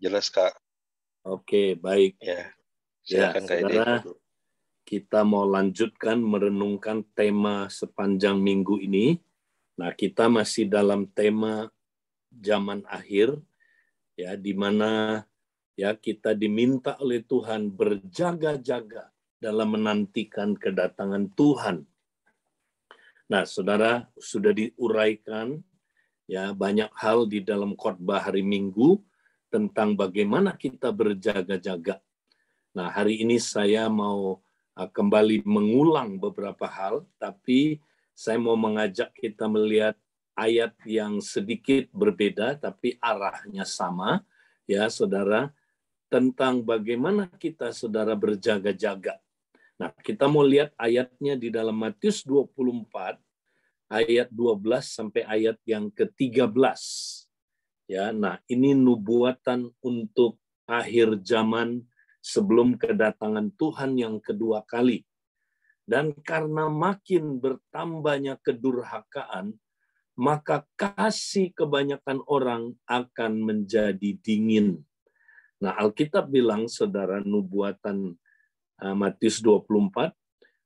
Jelas, Kak. Oke, baik. Ya, Ya, silakan Kak Edi. saudara, kita mau lanjutkan merenungkan tema sepanjang minggu ini. Nah, kita masih dalam tema zaman akhir, ya, di mana ya kita diminta oleh Tuhan berjaga-jaga dalam menantikan kedatangan Tuhan. Nah, saudara, sudah diuraikan ya banyak hal di dalam khotbah hari Minggu tentang bagaimana kita berjaga-jaga. Nah, hari ini saya mau kembali mengulang beberapa hal, tapi saya mau mengajak kita melihat ayat yang sedikit berbeda, tapi arahnya sama, ya saudara, tentang bagaimana kita, saudara, berjaga-jaga. Nah, kita mau lihat ayatnya di dalam Matius 24, ayat 12 sampai ayat yang ke-13. Ya, nah ini nubuatan untuk akhir zaman sebelum kedatangan Tuhan yang kedua kali. Dan karena makin bertambahnya kedurhakaan, maka kasih kebanyakan orang akan menjadi dingin. Nah, Alkitab bilang, saudara, nubuatan Matius 24,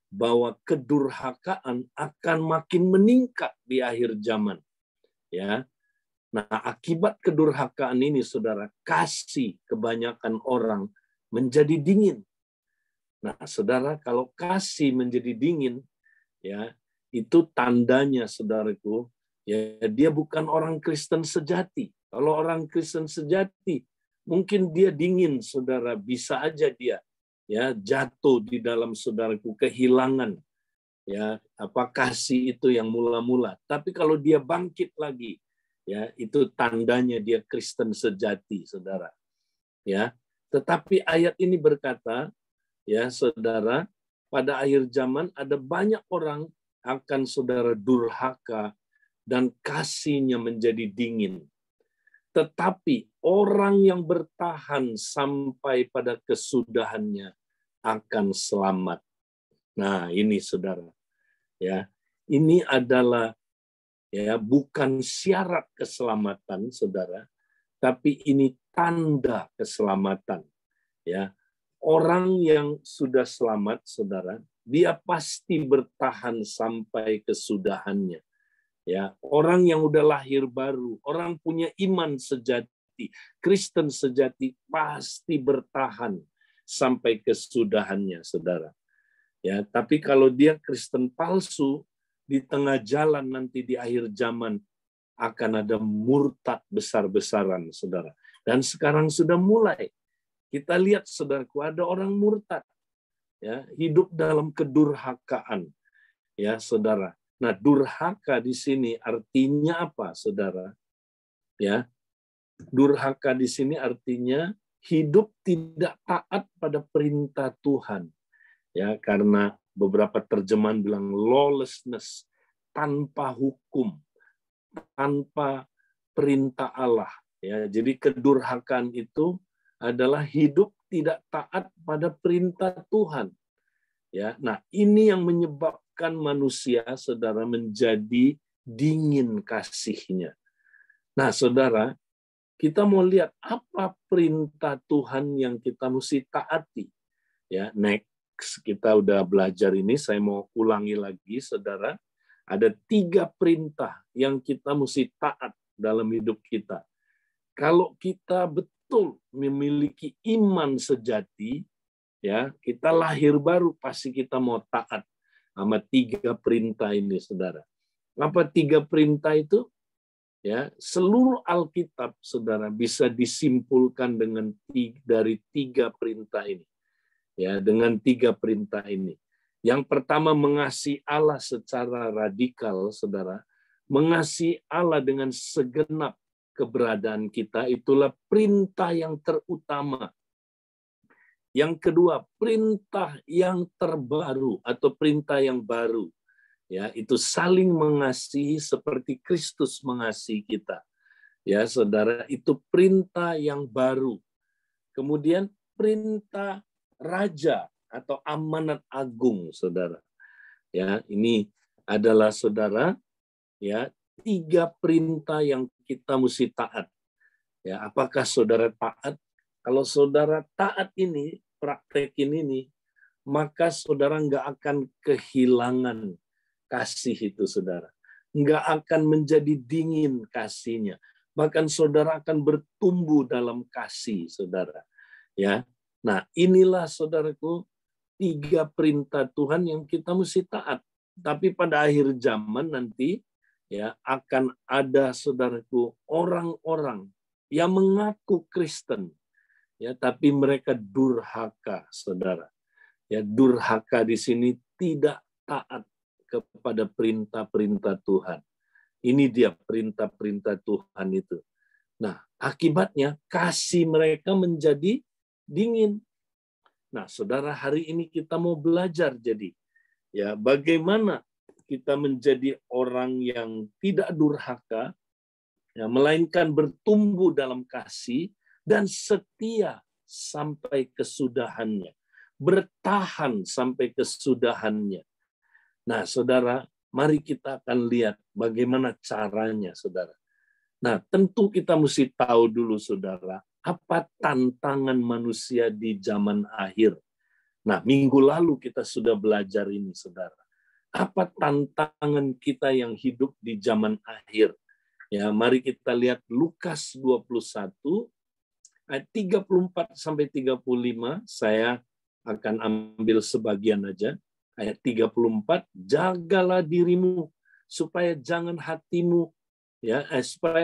bahwa kedurhakaan akan makin meningkat di akhir zaman. Ya. Nah, akibat kedurhakaan ini, saudara, kasih kebanyakan orang menjadi dingin. Nah, saudara, kalau kasih menjadi dingin, ya, itu tandanya, saudaraku, ya, dia bukan orang Kristen sejati. Kalau orang Kristen sejati, mungkin dia dingin, saudara, bisa aja dia ya jatuh di dalam, saudaraku, kehilangan ya apa kasih itu yang mula-mula. Tapi kalau dia bangkit lagi, ya itu tandanya dia Kristen sejati, saudara. Ya, tetapi ayat ini berkata, ya saudara, pada akhir zaman ada banyak orang akan, saudara, durhaka dan kasihnya menjadi dingin. Tetapi orang yang bertahan sampai pada kesudahannya akan selamat. Nah, ini saudara. Ya, ini adalah ya bukan syarat keselamatan, saudara, tapi ini tanda keselamatan. Ya, orang yang sudah selamat, saudara, dia pasti bertahan sampai kesudahannya. Ya, orang yang udah lahir baru, orang punya iman sejati, Kristen sejati pasti bertahan sampai kesudahannya, saudara. Ya, tapi kalau dia Kristen palsu, di tengah jalan nanti di akhir zaman akan ada murtad besar-besaran, saudara. Dan sekarang sudah mulai. Kita lihat, saudaraku, ada orang murtad, ya, hidup dalam kedurhakaan, ya, saudara. Nah, durhaka di sini artinya apa, saudara? Ya, durhaka di sini artinya hidup tidak taat pada perintah Tuhan. Ya, karena beberapa terjemahan bilang lawlessness, tanpa hukum, tanpa perintah Allah. Ya, jadi kedurhakaan itu adalah hidup tidak taat pada perintah Tuhan. Ya, nah ini yang menyebabkan manusia, saudara, menjadi dingin kasihnya. Nah, saudara, kita mau lihat apa perintah Tuhan yang kita mesti taati. Ya, next kita udah belajar ini, saya mau ulangi lagi, saudara. Ada 3 perintah yang kita mesti taat dalam hidup kita. Kalau kita betul memiliki iman sejati, ya kita lahir baru, pasti kita mau taat sama 3 perintah ini, saudara. Apa 3 perintah itu? Ya, seluruh Alkitab, saudara, bisa disimpulkan dari 3 perintah ini. Ya, dengan 3 perintah ini. Yang pertama, mengasihi Allah secara radikal, saudara. Mengasihi Allah dengan segenap keberadaan kita, itulah perintah yang terutama. Yang kedua, perintah yang terbaru atau perintah yang baru. Ya, itu saling mengasihi seperti Kristus mengasihi kita. Ya, saudara, itu perintah yang baru. Kemudian perintah raja atau amanat agung, saudara. Ya, ini adalah, saudara, ya 3 perintah yang kita mesti taat. Ya, apakah saudara taat Kalau saudara taat ini, praktekin ini, maka saudara nggak akan kehilangan kasih itu, saudara. Nggak akan menjadi dingin kasihnya. Bahkan saudara akan bertumbuh dalam kasih, saudara. Ya, nah inilah saudaraku 3 perintah Tuhan yang kita mesti taat. Tapi pada akhir zaman nanti ya akan ada saudaraku orang-orang yang mengaku Kristen, ya tapi mereka durhaka, saudara. Ya, durhaka di sini tidak taat kepada perintah-perintah Tuhan. Ini dia perintah-perintah Tuhan itu. Nah, akibatnya kasih mereka menjadi dingin. Nah, saudara, hari ini kita mau belajar jadi ya bagaimana kita menjadi orang yang tidak durhaka, ya, melainkan bertumbuh dalam kasih dan setia sampai kesudahannya. Bertahan sampai kesudahannya. Nah, saudara, mari kita akan lihat bagaimana caranya, saudara. Nah, tentu kita mesti tahu dulu, saudara, apa tantangan manusia di zaman akhir. Nah, minggu lalu kita sudah belajar ini, saudara. Apa tantangan kita yang hidup di zaman akhir? Ya, mari kita lihat Lukas 21 ayat 34 sampai 35. Saya akan ambil sebagian aja. Ayat 34, jagalah dirimu supaya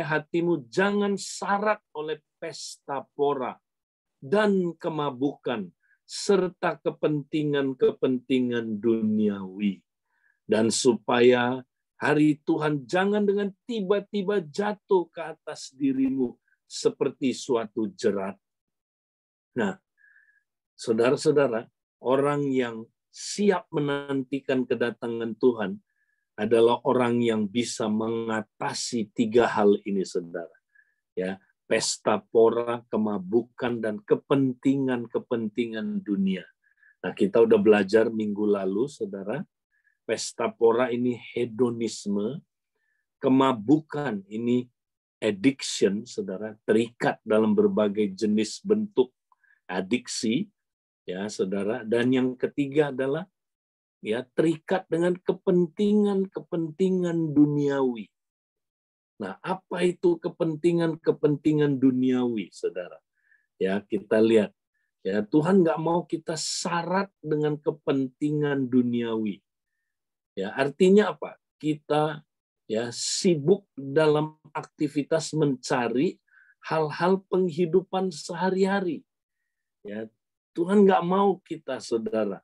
hatimu jangan syarat oleh pesta pora dan kemabukan serta kepentingan-kepentingan duniawi, dan supaya hari Tuhan jangan dengan tiba-tiba jatuh ke atas dirimu seperti suatu jerat. Nah, saudara-saudara, orang yang siap menantikan kedatangan Tuhan adalah orang yang bisa mengatasi 3 hal ini, saudara. Ya, pesta pora, kemabukan, dan kepentingan-kepentingan dunia. Nah, kita udah belajar minggu lalu, saudara. Pesta pora ini hedonisme, kemabukan ini addiction, saudara, terikat dalam berbagai jenis bentuk adiksi, ya saudara. Dan yang ketiga adalah ya terikat dengan kepentingan-kepentingan duniawi. Nah, apa itu kepentingan-kepentingan duniawi, saudara? Ya, kita lihat. Ya, Tuhan nggak mau kita syarat dengan kepentingan duniawi. Ya, artinya apa? Kita ya sibuk dalam aktivitas mencari hal-hal penghidupan sehari-hari. Ya, Tuhan nggak mau kita, saudara,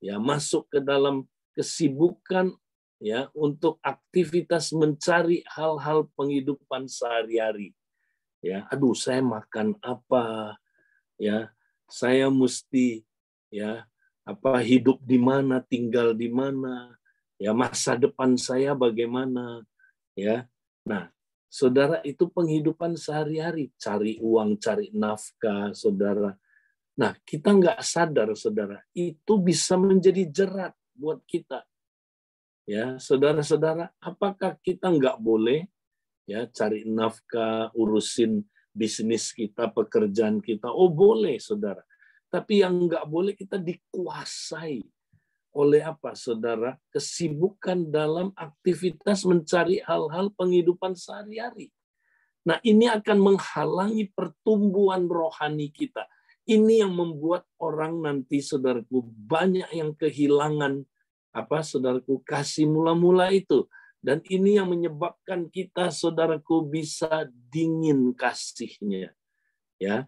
ya masuk ke dalam kesibukan ya untuk aktivitas mencari hal-hal penghidupan sehari-hari. Ya, aduh saya makan apa? Ya, saya mesti ya hidup di mana, tinggal di mana? Ya, masa depan saya bagaimana? Ya. Nah, saudara, itu penghidupan sehari-hari, cari uang, cari nafkah, saudara. Nah, kita nggak sadar, saudara, itu bisa menjadi jerat buat kita. Ya, saudara-saudara, apakah kita nggak boleh ya cari nafkah, urusin bisnis kita, pekerjaan kita? Oh, boleh, saudara. Tapi yang nggak boleh kita dikuasai oleh apa, saudara? Kesibukan dalam aktivitas mencari hal-hal penghidupan sehari-hari. Nah, ini akan menghalangi pertumbuhan rohani kita. Ini yang membuat orang nanti, saudaraku, banyak yang kehilangan saudaraku, kasih mula-mula itu. Dan ini yang menyebabkan kita, saudaraku, bisa dingin kasihnya. Ya.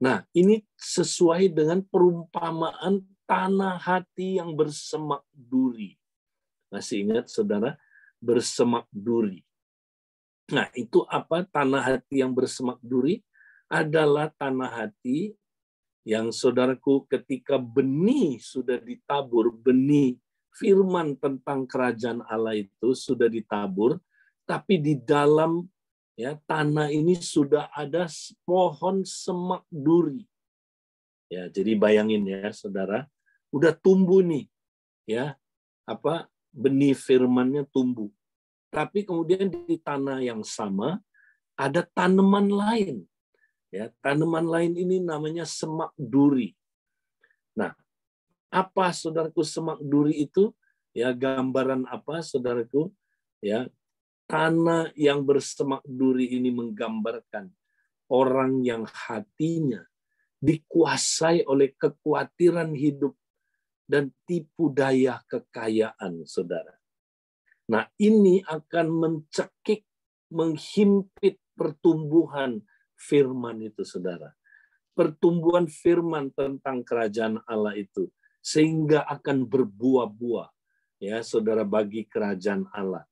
Nah, ini sesuai dengan perumpamaan tanah hati yang bersemak duri. Masih ingat, saudara? Bersemak duri. Nah, itu apa tanah hati yang bersemak duri? Adalah tanah hati yang, saudaraku, ketika benih sudah ditabur, benih firman tentang kerajaan Allah itu sudah ditabur, tapi di dalam ya tanah ini sudah ada pohon semak duri. Ya, jadi bayangin ya, saudara, udah tumbuh nih, ya, benih firmannya tumbuh. Tapi kemudian di tanah yang sama ada tanaman lain Ya, tanaman lain ini namanya semak duri. Nah, apa saudaraku semak duri itu? Ya, gambaran apa saudaraku? Ya, tanah yang bersemak duri ini menggambarkan orang yang hatinya dikuasai oleh kekhawatiran hidup dan tipu daya kekayaan, saudara. Nah, ini akan mencekik, menghimpit pertumbuhan firman itu, saudara. Pertumbuhan firman tentang kerajaan Allah itu, sehingga akan berbuah-buah, ya, saudara, bagi kerajaan Allah.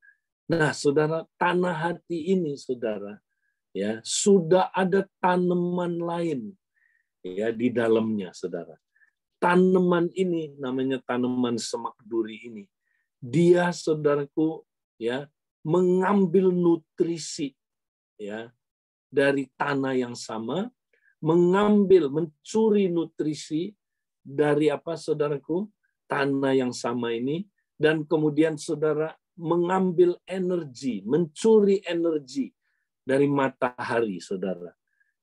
Nah, saudara, tanah hati ini, saudara, ya, sudah ada tanaman lain, ya, di dalamnya, saudara. Tanaman ini namanya tanaman semak duri ini. Dia, saudaraku, ya, mengambil nutrisi, ya, dari tanah yang sama, mencuri nutrisi dari apa, saudaraku, tanah yang sama ini, dan kemudian saudara mengambil energi, mencuri energi dari matahari, saudara.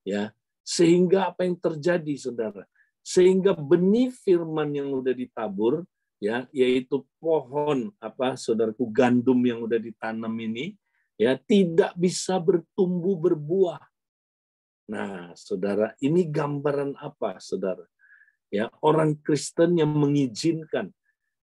Ya, sehingga apa yang terjadi, saudara? Sehingga benih firman yang udah ditabur, ya, yaitu pohon apa, saudaraku, gandum yang udah ditanam ini, ya, tidak bisa bertumbuh berbuah. Nah, saudara, ini gambaran apa, saudara? Ya, orang Kristen yang mengizinkan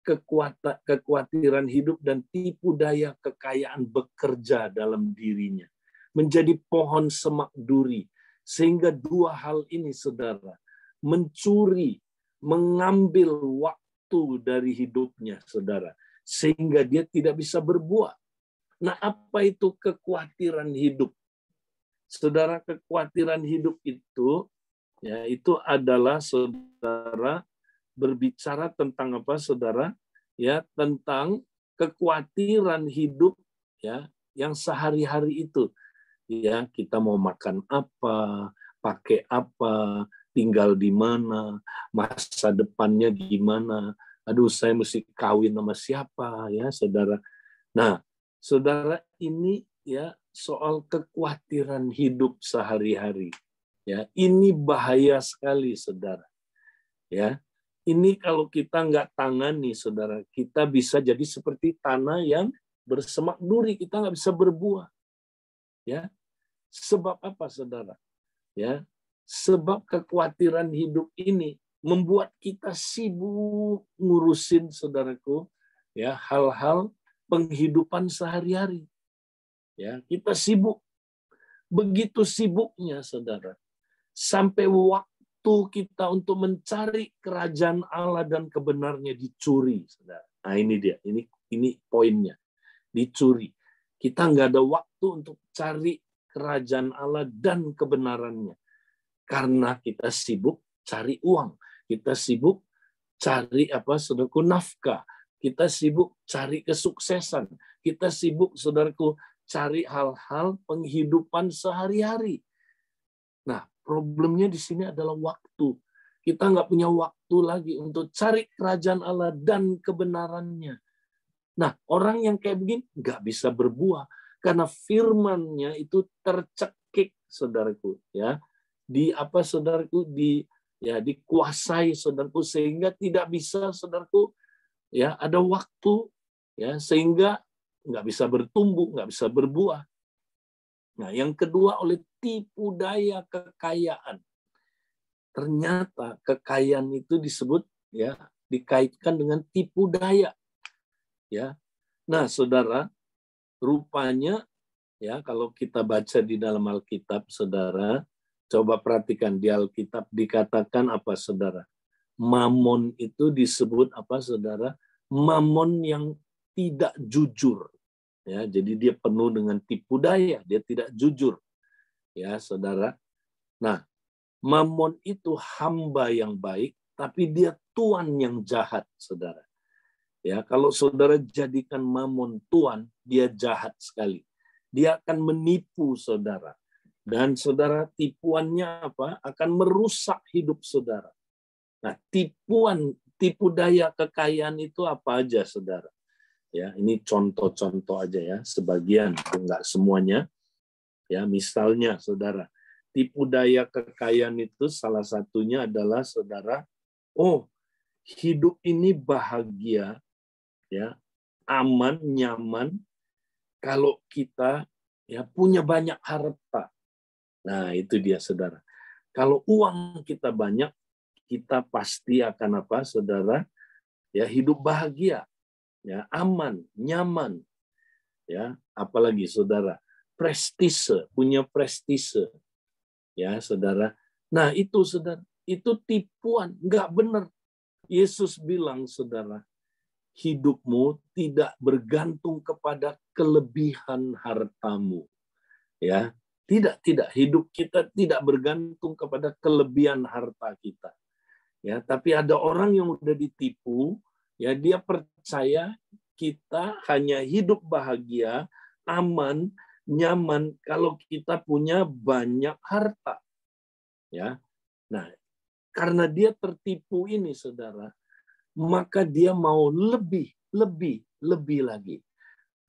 kekhawatiran hidup dan tipu daya kekayaan bekerja dalam dirinya, menjadi pohon semak duri, sehingga dua hal ini, saudara, mencuri, mengambil waktu dari hidupnya, saudara, sehingga dia tidak bisa berbuah. Nah, apa itu kekhawatiran hidup? Saudara, kekhawatiran hidup itu, ya, itu adalah, saudara, berbicara tentang apa, saudara? Ya, tentang kekhawatiran hidup, ya, yang sehari-hari itu. Ya, kita mau makan apa, pakai apa, tinggal di mana, masa depannya gimana. Aduh, saya mesti kawin sama siapa, ya, saudara. Nah, saudara, ini, ya, soal kekhawatiran hidup sehari-hari. Ya, ini bahaya sekali, saudara. Ya, ini kalau kita nggak tangani, saudara, kita bisa jadi seperti tanah yang bersemak duri, kita nggak bisa berbuah. Ya, sebab apa, saudara? Ya, sebab kekhawatiran hidup ini membuat kita sibuk ngurusin, saudaraku, ya, hal-hal penghidupan sehari-hari. Ya, kita sibuk, begitu sibuknya, saudara, sampai waktu kita untuk mencari kerajaan Allah dan kebenarnya dicuri, saudara. Nah, ini dia, ini poinnya, dicuri. Kita nggak ada waktu untuk cari kerajaan Allah dan kebenarannya, karena kita sibuk cari uang, kita sibuk cari apa, saudaraku, nafkah, kita sibuk cari kesuksesan, kita sibuk, saudaraku, cari hal-hal penghidupan sehari-hari. Nah, problemnya di sini adalah waktu. Kita nggak punya waktu lagi untuk cari kerajaan Allah dan kebenarannya. Nah, orang yang kayak begini nggak bisa berbuah karena firman-Nya itu tercekik, saudaraku, ya. Di apa, saudaraku, dikuasai, saudaraku, sehingga tidak bisa, saudaraku, ya, ada waktu, ya, sehingga nggak bisa bertumbuh, nggak bisa berbuah. Nah, yang kedua, oleh tipu daya kekayaan. Ternyata kekayaan itu disebut, ya, dikaitkan dengan tipu daya. Ya. Nah, saudara, rupanya, ya, kalau kita baca di dalam Alkitab, saudara, coba perhatikan di Alkitab dikatakan apa, saudara? Mamon itu disebut apa, saudara? Mamon yang tidak jujur. Ya, jadi dia penuh dengan tipu daya, dia tidak jujur. Ya, saudara. Nah, Mamon itu hamba yang baik, tapi dia tuan yang jahat, saudara. Ya, kalau saudara jadikan Mamon tuan, dia jahat sekali. Dia akan menipu saudara. Dan saudara, tipuannya apa? Akan merusak hidup saudara. Nah, tipu daya kekayaan itu apa aja, saudara? Ya, ini contoh-contoh aja, ya, sebagian, enggak semuanya. Ya, misalnya, saudara, tipu daya kekayaan itu salah satunya adalah saudara, hidup ini bahagia, ya, aman, nyaman kalau kita ya punya banyak harta. Nah, itu dia saudara. Kalau uang kita banyak, kita pasti akan apa, saudara? Ya, hidup bahagia, ya, aman, nyaman. Ya, apalagi saudara, prestise, punya prestise. Ya, saudara. Nah, itu saudara, itu tipuan, nggak benar. Yesus bilang, saudara, hidupmu tidak bergantung kepada kelebihan hartamu. Ya, tidak. Hidup kita tidak bergantung kepada kelebihan harta kita. Ya, tapi ada orang yang udah ditipu, ya dia percaya kita hanya hidup bahagia, aman, nyaman kalau kita punya banyak harta. Ya. Nah, karena dia tertipu ini, saudara, maka dia mau lebih lagi.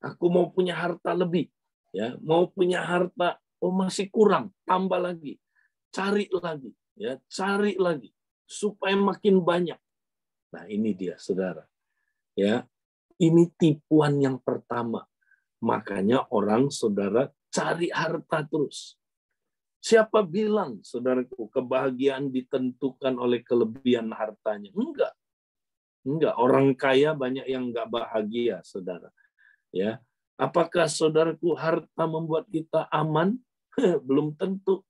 Aku mau punya harta lebih, ya, mau punya harta, masih kurang, tambah lagi, cari lagi, ya, cari lagi supaya makin banyak. Nah, ini dia, saudara. Ya, ini tipuan yang pertama. Makanya orang, saudara, cari harta terus. Siapa bilang, saudaraku, kebahagiaan ditentukan oleh kelebihan hartanya? Enggak. Orang kaya banyak yang enggak bahagia, saudara. Ya, apakah saudaraku harta membuat kita aman? Belum tentu.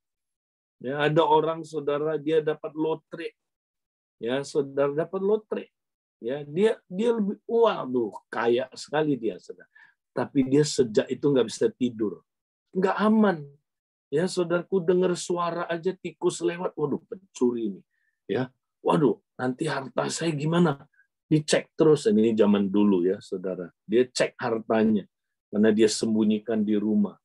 Ya, ada orang, saudara, dia dapat lotre. Ya, saudara dapat lotre. Ya, dia lebih, waduh, kaya sekali dia, saudara. Tapi dia sejak itu nggak bisa tidur, nggak aman. Ya, saudaraku, dengar suara aja tikus lewat, waduh, pencuri ini. Ya, waduh, nanti harta saya gimana? Dicek terus, ini zaman dulu ya, saudara. Dia cek hartanya karena dia sembunyikan di rumah.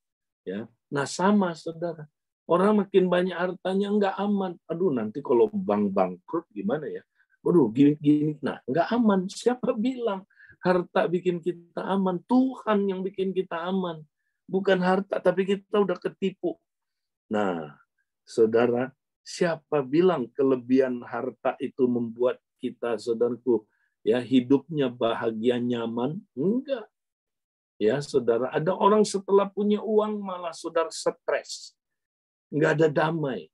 Ya, nah sama, saudara. Orang makin banyak hartanya nggak aman. Aduh, nanti kalau bank bangkrut gimana ya? Waduh, gini. Nah, nggak aman. Siapa bilang harta bikin kita aman? Tuhan yang bikin kita aman. Bukan harta, tapi kita udah ketipu. Nah, saudara, siapa bilang kelebihan harta itu membuat kita, saudaraku, ya hidupnya bahagia, nyaman? Enggak. Ya, saudara, ada orang setelah punya uang malah saudara stres. Nggak ada damai.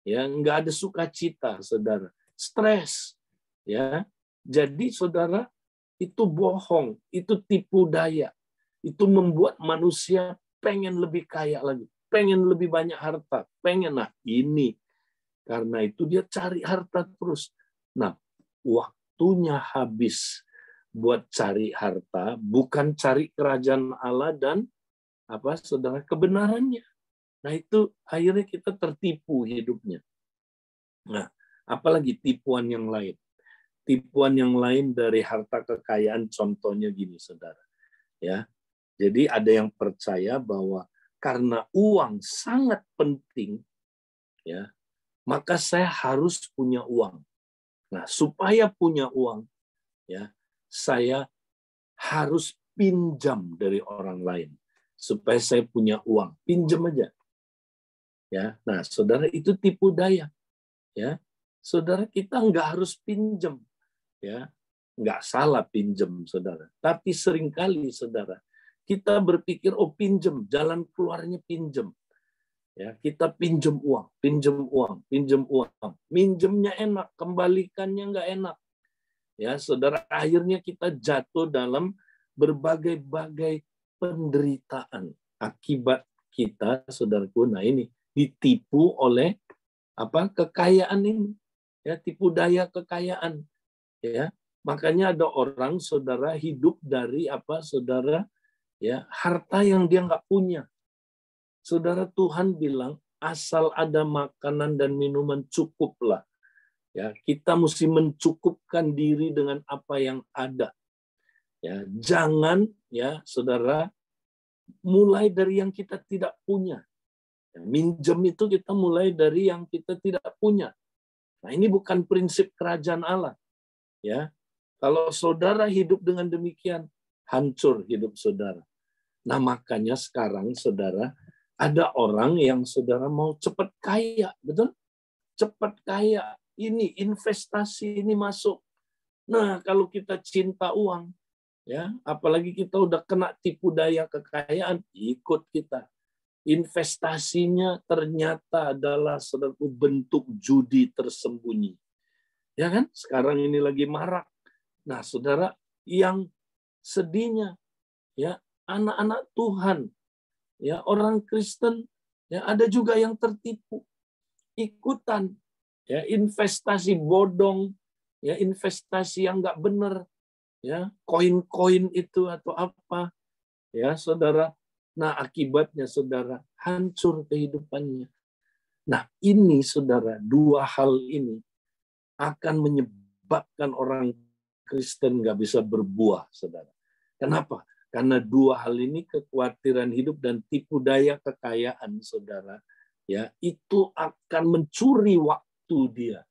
Ya, nggak ada sukacita, saudara. Stres. Ya, jadi saudara, itu bohong, itu tipu daya, itu membuat manusia pengen lebih kaya lagi, pengen lebih banyak harta, nah ini karena itu dia cari harta terus. Nah, waktunya habis buat cari harta, bukan cari kerajaan Allah dan apa, saudara, kebenarannya. Nah, itu akhirnya kita tertipu hidupnya. Nah, apalagi tipuan yang lain. Tipuan yang lain dari harta kekayaan, contohnya gini, saudara. Ya, jadi ada yang percaya bahwa karena uang sangat penting, ya, maka saya harus punya uang. Nah, supaya punya uang, ya, saya harus pinjam dari orang lain supaya saya punya uang. Pinjam aja. Ya, nah, saudara, itu tipu daya. Ya, saudara, kita nggak harus pinjam. Ya, nggak salah pinjam, saudara. Tapi seringkali, saudara, kita berpikir, pinjam, jalan keluarnya pinjam. Ya, kita pinjam uang. Minjemnya enak, kembalikannya nggak enak. Ya, saudara, akhirnya kita jatuh dalam berbagai-bagai penderitaan akibat kita, saudaraku. Nah, ini ditipu oleh apa, kekayaan ini. Ya, tipu daya kekayaan. Ya, makanya ada orang, saudara, hidup dari apa, saudara, ya, harta yang dia nggak punya. Saudara, Tuhan bilang asal ada makanan dan minuman cukuplah. Ya, kita mesti mencukupkan diri dengan apa yang ada. Ya, jangan, ya, saudara, mulai dari yang kita tidak punya. Ya, minjem itu kita mulai dari yang kita tidak punya. Nah, ini bukan prinsip kerajaan Allah. Ya, kalau saudara hidup dengan demikian, hancur hidup saudara. Nah, makanya sekarang, saudara, Ada orang yang saudara mau cepat kaya, betul? Cepat kaya, ini investasi ini masuk. Nah, kalau kita cinta uang, ya, apalagi kita udah kena tipu daya kekayaan, ikut kita. Investasinya ternyata adalah saudaraku bentuk judi tersembunyi. Ya kan? Sekarang ini lagi marak. Nah, saudara, yang sedihnya, ya, anak-anak Tuhan, ya, orang Kristen, ya, ada juga yang tertipu, ikutan, ya, investasi bodong, ya, investasi yang nggak benar, ya, koin-koin itu atau apa, ya, saudara. Nah, akibatnya saudara hancur kehidupannya. Nah, ini saudara, dua hal ini akan menyebabkan orang Kristen nggak bisa berbuah, saudara. Kenapa? Karena dua hal ini, kekhawatiran hidup dan tipu daya kekayaan, saudara, ya, itu akan mencuri waktu dia,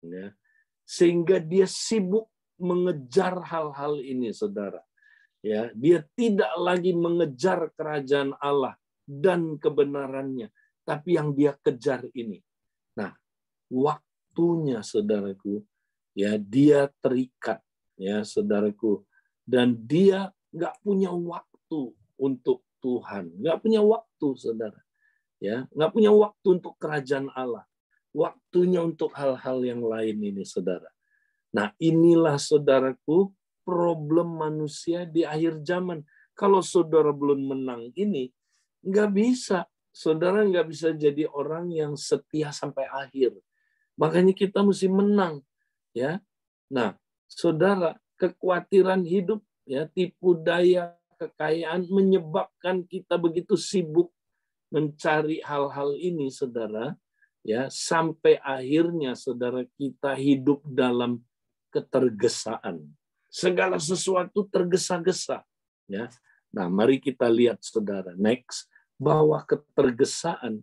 ya, sehingga dia sibuk mengejar hal-hal ini, saudara. Ya, dia tidak lagi mengejar kerajaan Allah dan kebenarannya, tapi yang dia kejar ini. Nah, waktunya, saudaraku, ya, dia terikat, ya, saudaraku, dan dia nggak punya waktu untuk Tuhan, nggak punya waktu, saudara, ya, nggak punya waktu untuk kerajaan Allah, waktunya untuk hal-hal yang lain ini, saudara. Nah, inilah, saudaraku, problem manusia di akhir zaman. Kalau saudara belum menang ini, nggak bisa. Saudara nggak bisa jadi orang yang setia sampai akhir. Makanya kita mesti menang, ya. Nah, saudara, kekhawatiran hidup, ya, tipu daya kekayaan menyebabkan kita begitu sibuk mencari hal-hal ini, saudara, ya, sampai akhirnya saudara kita hidup dalam ketergesaan. Segala sesuatu tergesa-gesa, ya. Nah, mari kita lihat, saudara, next, bahwa ketergesaan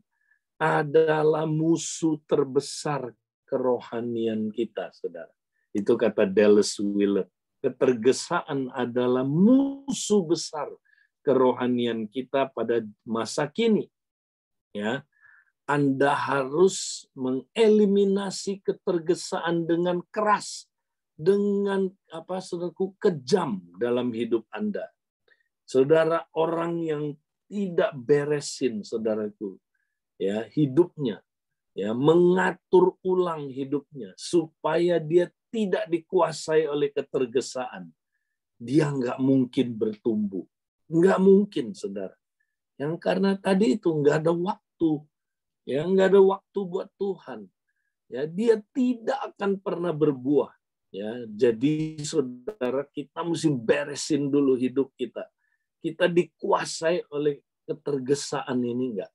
adalah musuh terbesar kerohanian kita, saudara. Itu kata Dallas Willard. Ketergesaan adalah musuh besar kerohanian kita pada masa kini, ya. Anda harus mengeliminasi ketergesaan dengan keras, dengan saudaraku, kejam dalam hidup Anda. Saudara, orang yang tidak beresin, saudaraku, ya, hidupnya, ya, mengatur ulang hidupnya supaya dia tidak dikuasai oleh ketergesaan, dia nggak mungkin bertumbuh, nggak mungkin, saudara. Yang karena tadi itu nggak ada waktu, ya, nggak ada waktu buat Tuhan, ya, dia tidak akan pernah berbuah. Ya, jadi saudara, kita mesti beresin dulu hidup kita. Kita dikuasai oleh ketergesaan ini enggak?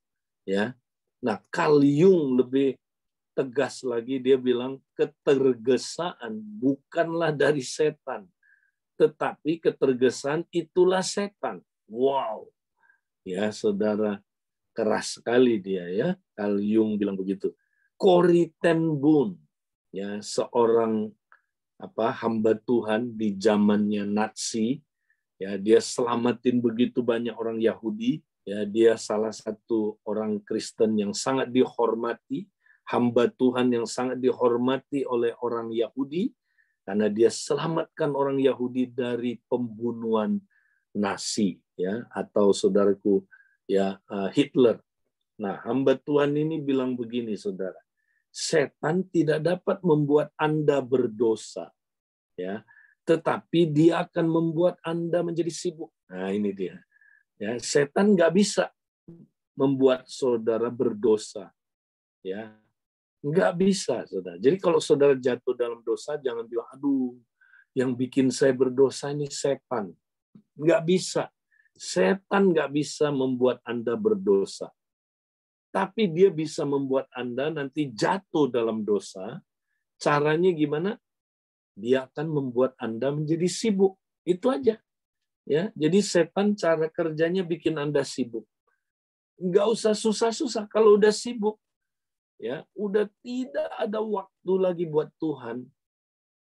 Ya. Nah, Carl Jung lebih tegas lagi, dia bilang ketergesaan bukanlah dari setan, tetapi ketergesaan itulah setan. Wow. Ya, saudara, keras sekali dia, ya. Carl Jung bilang begitu. Corrie ten Boom, ya, seorang hamba Tuhan di zamannya Nazi, ya, dia selamatin begitu banyak orang Yahudi, ya, dia salah satu orang Kristen yang sangat dihormati, hamba Tuhan yang sangat dihormati oleh orang Yahudi karena dia selamatkan orang Yahudi dari pembunuhan Nazi, ya, atau saudaraku, ya, Hitler. Nah, hamba Tuhan ini bilang begini, saudara, setan tidak dapat membuat Anda berdosa, ya, tetapi dia akan membuat Anda menjadi sibuk. Nah, ini dia. Ya, setan nggak bisa membuat saudara berdosa, ya, nggak bisa, saudara. Jadi kalau saudara jatuh dalam dosa, jangan bilang, aduh, yang bikin saya berdosa ini setan. Nggak bisa. Setan nggak bisa membuat Anda berdosa. Tapi dia bisa membuat Anda nanti jatuh dalam dosa. Caranya gimana? Dia akan membuat Anda menjadi sibuk. Itu aja. Ya, jadi setan cara kerjanya bikin Anda sibuk. Nggak usah susah-susah. Kalau udah sibuk, ya, udah tidak ada waktu lagi buat Tuhan,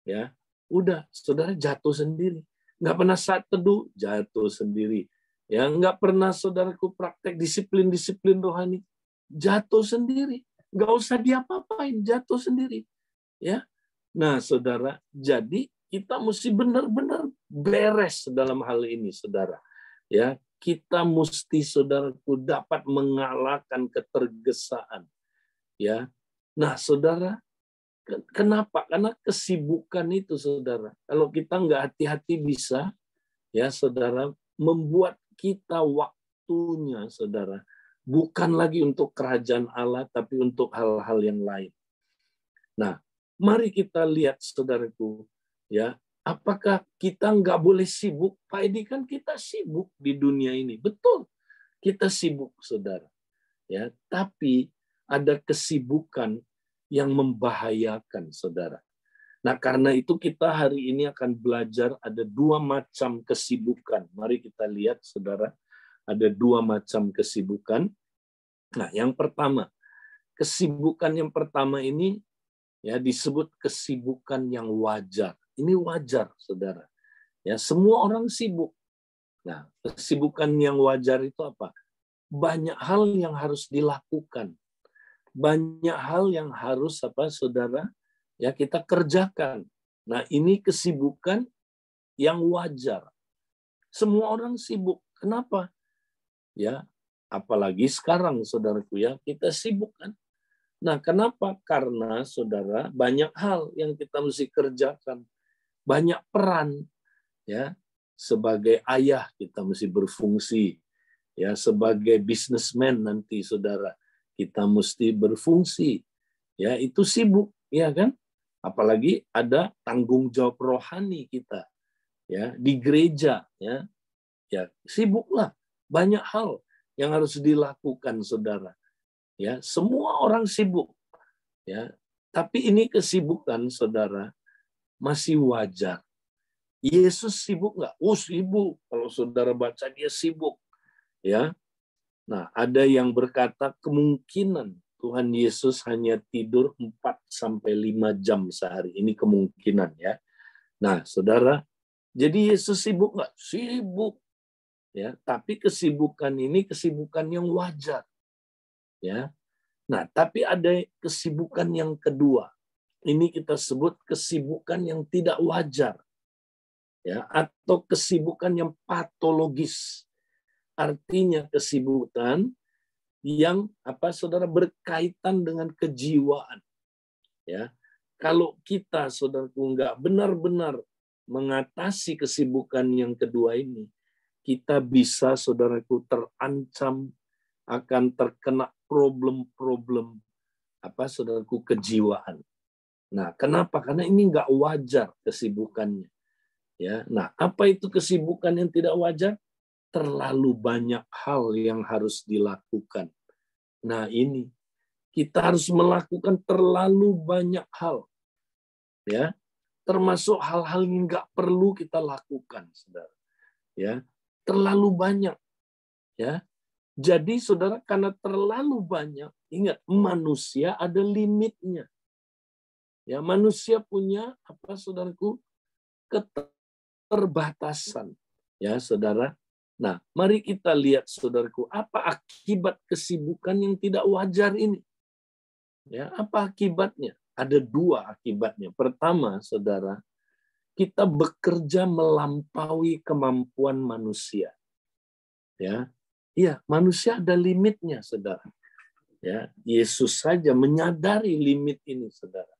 ya, udah, saudara jatuh sendiri. Nggak pernah saat teduh, jatuh sendiri. Ya, nggak pernah saudaraku praktek disiplin rohani, jatuh sendiri. Nggak usah diapa-apain, jatuh sendiri. Ya, nah saudara, jadi kita mesti benar-benar beres dalam hal ini, saudara. Ya, kita mesti saudaraku dapat mengalahkan ketergesaan. Ya, nah saudara, kenapa? Karena kesibukan itu, saudara. Kalau kita nggak hati-hati bisa, ya saudara, membuat kita waktunya, saudara, bukan lagi untuk kerajaan Allah, tapi untuk hal-hal yang lain. Nah, mari kita lihat, saudaraku, ya, apakah kita nggak boleh sibuk? Pak Edi, kan kita sibuk di dunia ini, betul, kita sibuk, saudara. Ya, tapi ada kesibukan yang membahayakan, saudara. Nah, karena itu kita hari ini akan belajar ada 2 macam kesibukan. Mari kita lihat, saudara, ada 2 macam kesibukan. Nah, yang pertama, kesibukan yang pertama ini ya disebut kesibukan yang wajar. Ini wajar, saudara. Ya, semua orang sibuk. Nah, kesibukan yang wajar itu apa? Banyak hal yang harus dilakukan. Banyak hal yang harus saudara, ya kita kerjakan. Nah, ini kesibukan yang wajar. Semua orang sibuk. Kenapa? Ya, apalagi sekarang, saudaraku, ya, kita sibuk kan. Nah, kenapa? Karena saudara, banyak hal yang kita mesti kerjakan. Banyak peran, ya. Sebagai ayah kita mesti berfungsi. Ya, sebagai businessman nanti, saudara, kita mesti berfungsi. Ya, itu sibuk, ya kan? Apalagi ada tanggung jawab rohani kita, ya, di gereja, ya. Ya, sibuklah. Banyak hal yang harus dilakukan, saudara. Ya, semua orang sibuk, ya. Tapi ini kesibukan, saudara, masih wajar. Yesus sibuk nggak? Oh, sibuk. Kalau saudara baca, dia sibuk, ya. Nah, ada yang berkata kemungkinan Tuhan Yesus hanya tidur 4-5 jam sehari. Ini kemungkinan, ya. Nah, saudara, jadi Yesus sibuk nggak? Sibuk. Ya, tapi kesibukan ini kesibukan yang wajar. Ya. Nah, tapi ada kesibukan yang kedua. Ini kita sebut kesibukan yang tidak wajar. Ya, atau kesibukan yang patologis. Artinya kesibukan yang saudara berkaitan dengan kejiwaan. Ya, kalau kita saudaraku nggak benar-benar mengatasi kesibukan yang kedua ini, kita bisa saudaraku terancam akan terkena problem-problem saudaraku kejiwaan. Nah, kenapa? Karena ini nggak wajar kesibukannya. Ya, nah apa itu kesibukan yang tidak wajar? Terlalu banyak hal yang harus dilakukan. Nah, ini kita harus melakukan terlalu banyak hal, ya, termasuk hal-hal yang nggak perlu kita lakukan, saudara. Ya, terlalu banyak, ya. Jadi, saudara, karena terlalu banyak, ingat manusia ada limitnya. Ya, manusia punya saudaraku, keterbatasan, ya, saudara. Nah, mari kita lihat, saudaraku, apa akibat kesibukan yang tidak wajar ini? Ya, apa akibatnya? Ada 2 akibatnya. Pertama, saudara, kita bekerja melampaui kemampuan manusia. Ya, iya, manusia ada limitnya, saudara. Ya, Yesus saja menyadari limit ini, saudara.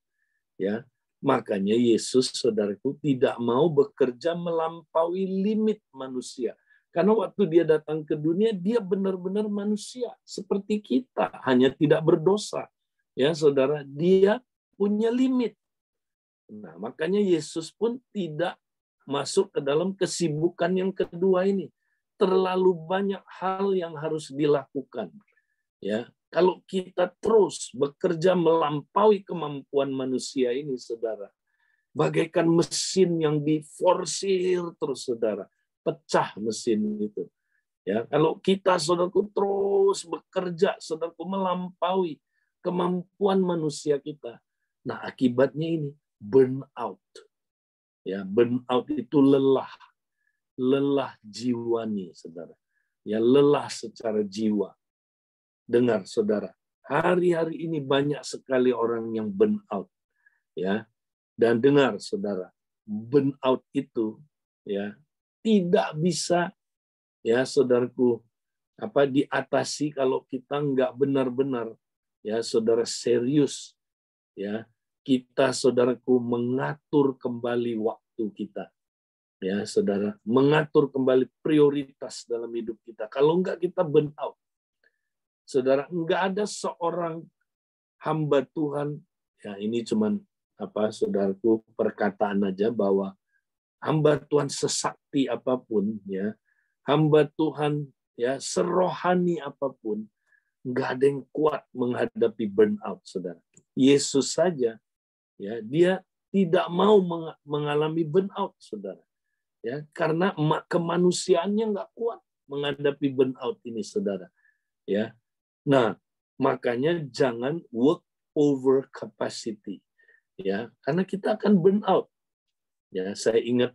Ya, makanya Yesus, saudaraku, tidak mau bekerja melampaui limit manusia. Karena waktu dia datang ke dunia, dia benar-benar manusia seperti kita, hanya tidak berdosa. Ya, saudara, dia punya limit. Nah, makanya Yesus pun tidak masuk ke dalam kesibukan yang kedua ini. Terlalu banyak hal yang harus dilakukan. Ya, kalau kita terus bekerja melampaui kemampuan manusia ini, saudara, bagaikan mesin yang diforsir terus, saudara, pecah mesin itu. Ya, kalau kita, saudaraku, terus bekerja, saudaraku, melampaui kemampuan manusia kita, nah akibatnya ini burnout. Ya, burnout itu lelah jiwani, saudara. ya lelah secara jiwa. Dengar saudara, hari-hari ini banyak sekali orang yang burn out, ya. Dan dengar saudara, burn out itu ya tidak bisa, ya saudaraku, diatasi kalau kita nggak benar-benar, ya saudara, serius, ya kita saudaraku mengatur kembali waktu kita, ya saudara, mengatur kembali prioritas dalam hidup kita. Kalau enggak kita burn out. Saudara, enggak ada seorang hamba Tuhan, ya ini cuman saudaraku perkataan aja, bahwa hamba Tuhan sesakti apapun, ya hamba Tuhan ya serohani apapun, enggak ada yang kuat menghadapi burnout, saudara. Yesus saja, ya dia tidak mau mengalami burnout, saudara. Ya, karena kemanusiaannya nggak kuat menghadapi burnout ini, saudara. Ya, nah makanya jangan work over capacity, ya, karena kita akan burnout. Ya, saya ingat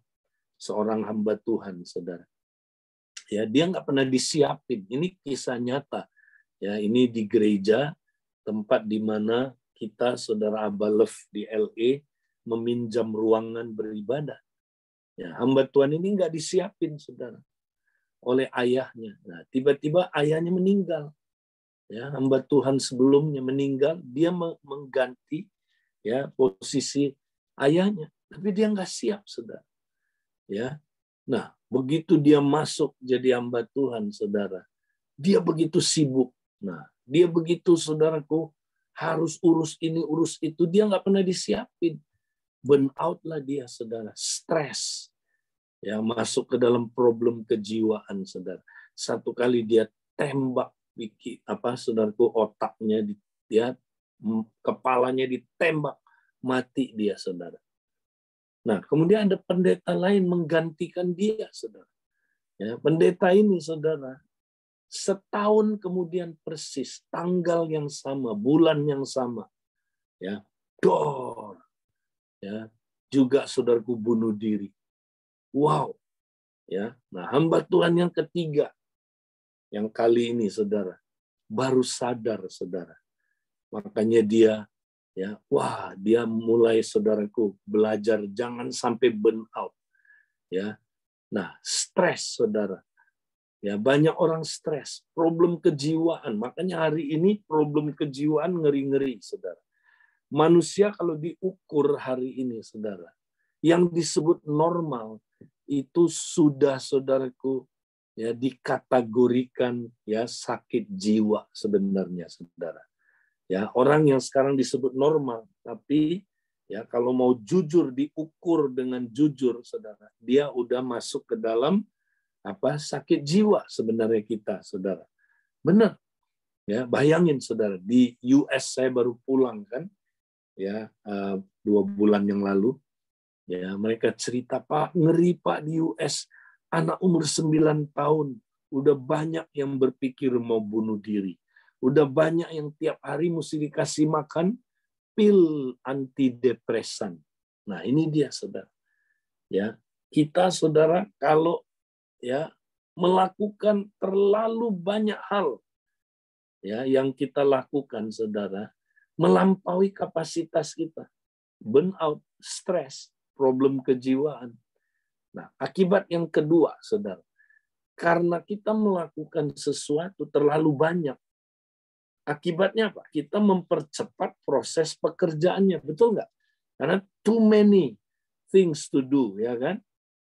seorang hamba Tuhan, saudara. Ya, dia nggak pernah disiapin. Ini kisah nyata. Ya, ini di gereja, tempat di mana kita, saudara Abalef di LA, meminjam ruangan beribadah. Ya, hamba Tuhan ini nggak disiapin, saudara, oleh ayahnya. Nah, tiba-tiba ayahnya meninggal. Ya, hamba Tuhan sebelumnya meninggal, dia mengganti, ya, posisi ayahnya, tapi dia nggak siap, saudara. Ya, nah begitu dia masuk jadi hamba Tuhan, saudara, dia begitu sibuk. Nah, dia begitu, saudaraku, harus urus ini, urus itu, dia nggak pernah disiapin. Burn out lah dia, saudara, stres. Ya, masuk ke dalam problem kejiwaan, saudara. Satu kali dia tembak, saudaraku, otaknya dia, kepalanya ditembak, mati dia, saudara. Nah, kemudian ada pendeta lain menggantikan dia, saudara. Ya, pendeta ini, saudara, setahun kemudian persis, tanggal yang sama, bulan yang sama, ya, dor, ya, juga saudaraku bunuh diri. Wow, ya. Nah, hamba Tuhan yang ketiga, yang kali ini, saudara, baru sadar, saudara. Makanya dia, ya, wah, dia mulai, saudaraku, belajar jangan sampai burn out. Ya, nah, stres, saudara. Ya, banyak orang stres, problem kejiwaan. Makanya hari ini problem kejiwaan ngeri-ngeri, saudara. Manusia kalau diukur hari ini, saudara, yang disebut normal itu sudah, saudaraku, ya dikategorikan ya sakit jiwa sebenarnya, saudara. Ya, orang yang sekarang disebut normal, tapi ya kalau mau jujur, diukur dengan jujur, saudara, dia udah masuk ke dalam sakit jiwa sebenarnya kita, saudara. Benar. Ya, bayangin, saudara, di US saya baru pulang kan, ya 2 bulan yang lalu. Ya, mereka cerita, Pak, ngeri Pak, di US anak umur 9 tahun udah banyak yang berpikir mau bunuh diri. Udah banyak yang tiap hari mesti dikasih makan pil antidepresan. Nah, ini dia, saudara. Ya, kita, saudara, kalau ya melakukan terlalu banyak hal, ya yang kita lakukan, saudara, melampaui kapasitas kita, burnout, stres, problem kejiwaan. Nah, akibat yang kedua, saudara, karena kita melakukan sesuatu terlalu banyak, akibatnya apa? Kita mempercepat proses pekerjaannya, betul nggak? Karena too many things to do, ya kan?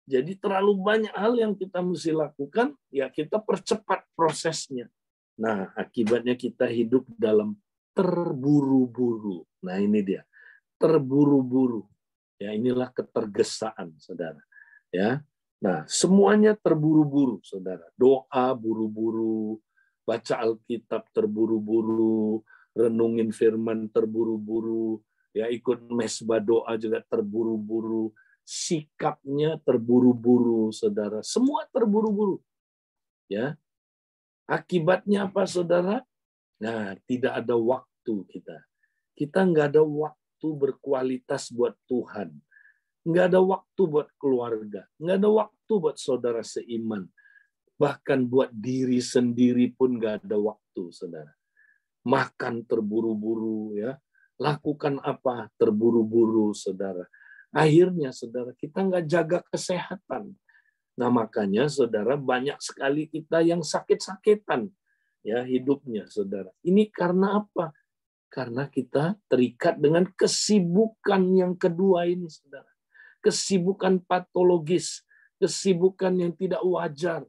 Jadi terlalu banyak hal yang kita mesti lakukan, ya kita percepat prosesnya. Nah, akibatnya kita hidup dalam terburu-buru. Nah, ini dia, terburu-buru. Ya, inilah ketergesaan, saudara. Ya, nah semuanya terburu-buru, saudara. Doa buru-buru, baca Alkitab terburu-buru, renungin firman terburu-buru, ya ikut mesbah doa juga terburu-buru. Sikapnya terburu-buru, saudara. Semua terburu-buru. Ya. Akibatnya apa, saudara? Nah, tidak ada waktu kita. Kita nggak ada waktu berkualitas buat Tuhan. Nggak ada waktu buat keluarga. Nggak ada waktu buat saudara seiman. Bahkan buat diri sendiri pun nggak ada waktu, saudara. Makan terburu-buru, ya. Lakukan apa terburu-buru, saudara. Akhirnya, saudara, kita nggak jaga kesehatan. Nah, makanya, saudara, banyak sekali kita yang sakit-sakitan, ya, hidupnya, saudara. Ini karena apa? Karena kita terikat dengan kesibukan yang kedua ini, saudara. Kesibukan patologis, kesibukan yang tidak wajar.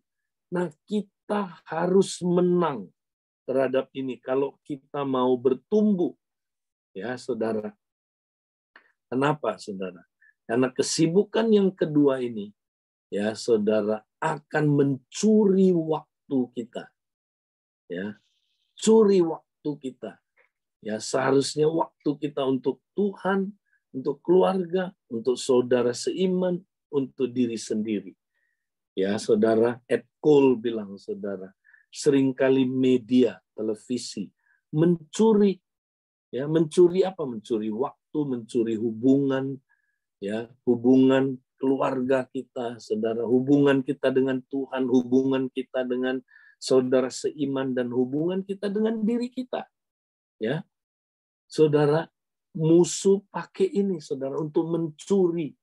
Nah, kita harus menang terhadap ini kalau kita mau bertumbuh, ya, saudara. Kenapa, saudara? Karena kesibukan yang kedua ini, ya, saudara, akan mencuri waktu kita. Ya, curi waktu kita. Ya, seharusnya waktu kita untuk Tuhan, untuk keluarga, untuk saudara seiman, untuk diri sendiri. Ya, saudara, Ed Cole bilang, saudara, seringkali media, televisi mencuri, ya, mencuri apa? Mencuri waktu, mencuri hubungan, ya, hubungan keluarga kita, saudara, hubungan kita dengan Tuhan, hubungan kita dengan saudara seiman, dan hubungan kita dengan diri kita. Ya, saudara, musuh pakai ini, saudara, untuk mencuri,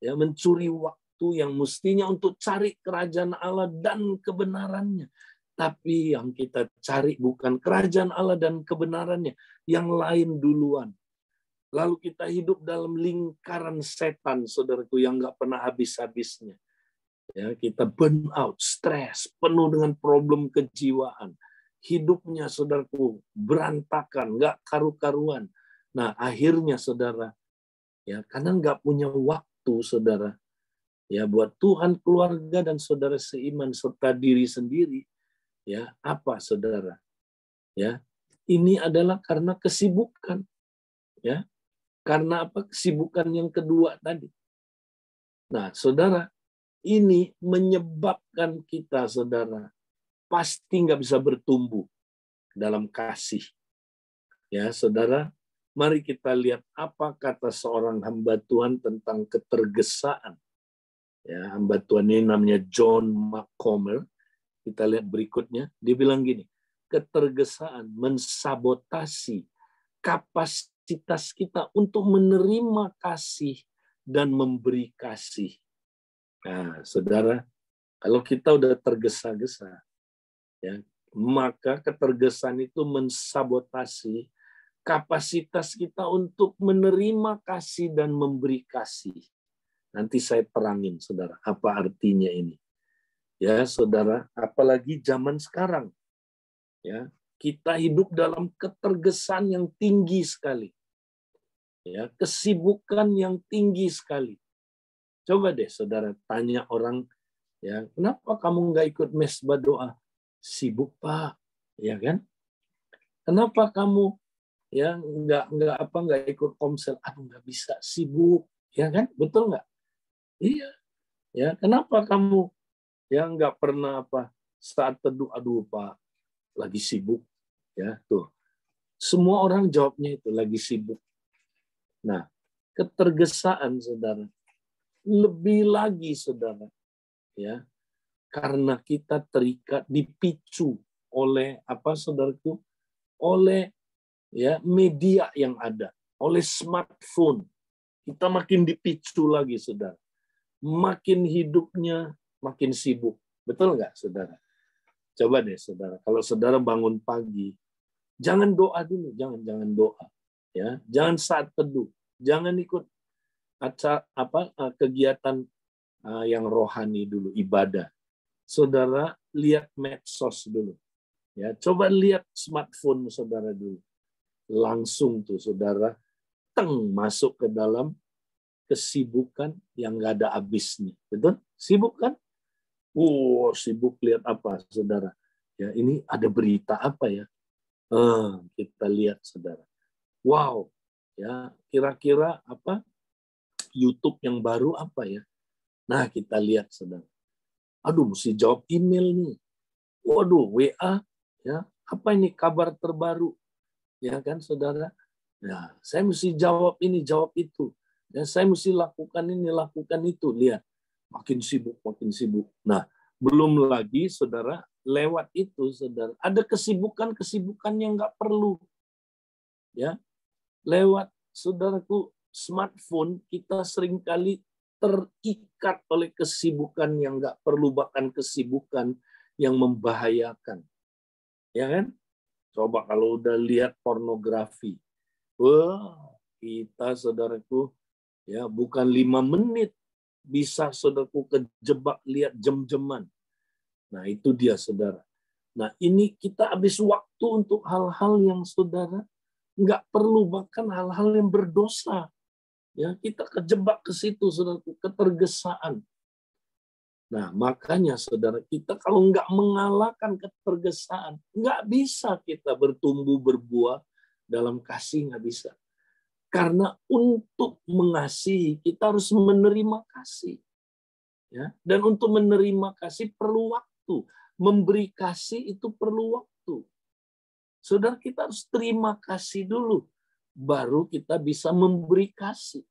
ya, mencuri waktu yang mestinya untuk cari kerajaan Allah dan kebenarannya. Tapi yang kita cari bukan kerajaan Allah dan kebenarannya, yang lain duluan. Lalu kita hidup dalam lingkaran setan, saudaraku, yang nggak pernah habis-habisnya. Ya, kita burn out, stres, penuh dengan problem kejiwaan. Hidupnya, saudaraku, berantakan, nggak karu-karuan. Nah, akhirnya, saudara, ya, karena nggak punya waktu, saudara, ya, buat Tuhan, keluarga, dan saudara seiman, serta diri sendiri, ya, apa, saudara? Ya, ini adalah karena kesibukan, ya. Karena apa? Kesibukan yang kedua tadi. Nah, saudara, ini menyebabkan kita, saudara, pasti nggak bisa bertumbuh dalam kasih. Ya, saudara, mari kita lihat apa kata seorang hamba Tuhan tentang ketergesaan. Ya, hamba Tuhan ini namanya John McCormick. Kita lihat berikutnya. Dia bilang gini, ketergesaan mensabotasi kapasitas kita untuk menerima kasih dan memberi kasih. Nah, saudara, kalau kita udah tergesa-gesa, ya, maka ketergesaan itu mensabotasi kapasitas kita untuk menerima kasih dan memberi kasih. Nanti saya terangin, saudara, apa artinya ini. Ya, saudara, apalagi zaman sekarang. Ya, kita hidup dalam ketergesan yang tinggi sekali. Ya, kesibukan yang tinggi sekali. Coba deh, saudara, tanya orang, ya, kenapa kamu nggak ikut mesbah doa? Sibuk, Pak, ya kan? Kenapa kamu, ya, nggak ikut komsel? Aduh, nggak bisa, sibuk, ya kan? Betul nggak? Iya, ya. Kenapa kamu, ya, nggak pernah apa saat teduh? Aduh, Pak, lagi sibuk, ya, tuh. Semua orang jawabnya itu lagi sibuk. Nah, ketergesaan, saudara, lebih lagi, saudara, ya, karena kita terikat, dipicu oleh apa, saudaraku, oleh, ya, media yang ada, oleh smartphone. Kita makin dipicu lagi, saudara. Makin hidupnya makin sibuk. Betul nggak, saudara? Coba deh, saudara, kalau saudara bangun pagi, jangan doa dulu, jangan doa, ya, jangan saat teduh, jangan ikut kegiatan yang rohani dulu, ibadah. Saudara lihat medsos dulu, ya, coba lihat smartphone saudara dulu, langsung tuh saudara masuk ke dalam kesibukan yang nggak ada habisnya, betul? Sibuk kan? Sibuk lihat apa, saudara? Ya, ini ada berita apa ya? Kita lihat, saudara. Wow, ya, kira-kira apa? YouTube yang baru apa ya? Nah, kita lihat, saudara. Aduh, mesti jawab email nih. Waduh, WA, ya, apa ini kabar terbaru? Ya kan, saudara? Ya, saya mesti jawab ini, jawab itu. Dan saya mesti lakukan ini, lakukan itu. Lihat, makin sibuk, makin sibuk. Nah, Belum lagi, saudara, lewat itu, saudara, ada kesibukan-kesibukan yang nggak perlu. Ya, lewat, saudaraku, smartphone, kita seringkali terikat oleh kesibukan yang nggak perlu, bahkan kesibukan yang membahayakan. Ya kan? Coba kalau udah lihat pornografi, wah, kita, saudaraku, ya bukan 5 menit bisa, saudaraku, kejebak lihat jam-jaman. Nah, itu dia, saudara. Nah, ini kita habis waktu untuk hal-hal yang, saudara, nggak perlu, bahkan hal-hal yang berdosa. Ya, kita kejebak ke situ, saudaraku, ketergesaan. Nah, makanya, saudara, kita kalau nggak mengalahkan ketergesaan, nggak bisa kita bertumbuh berbuah dalam kasih, nggak bisa. Karena untuk mengasihi, kita harus menerima kasih. Ya, dan untuk menerima kasih perlu waktu. Memberi kasih itu perlu waktu. Saudara, kita harus terima kasih dulu, baru kita bisa memberi kasih.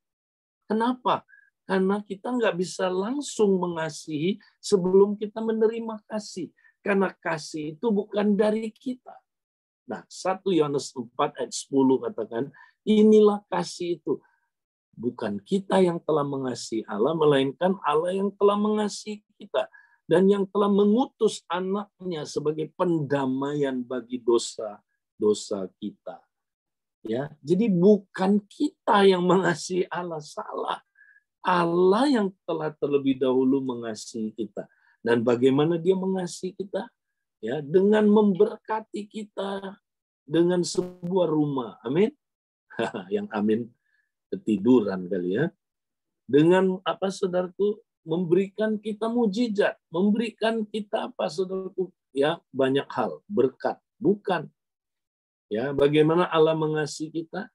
Kenapa? Karena kita nggak bisa langsung mengasihi sebelum kita menerima kasih. Karena kasih itu bukan dari kita. Nah, 1 Yohanes 4 ayat 10 katakan, inilah kasih itu. Bukan kita yang telah mengasihi Allah, melainkan Allah yang telah mengasihi kita. Dan yang telah mengutus anaknya sebagai pendamaian bagi dosa-dosa kita. Ya, jadi bukan kita yang mengasihi Allah, salah. Allah yang telah terlebih dahulu mengasihi kita. Dan bagaimana dia mengasihi kita? Ya, dengan memberkati kita dengan sebuah rumah. Amin. Yang amin ketiduran kali ya. Dengan apa, saudaraku? Memberikan kita mujizat, memberikan kita apa, saudaraku? Ya, banyak hal, berkat. Bukan. Ya, bagaimana Allah mengasihi kita?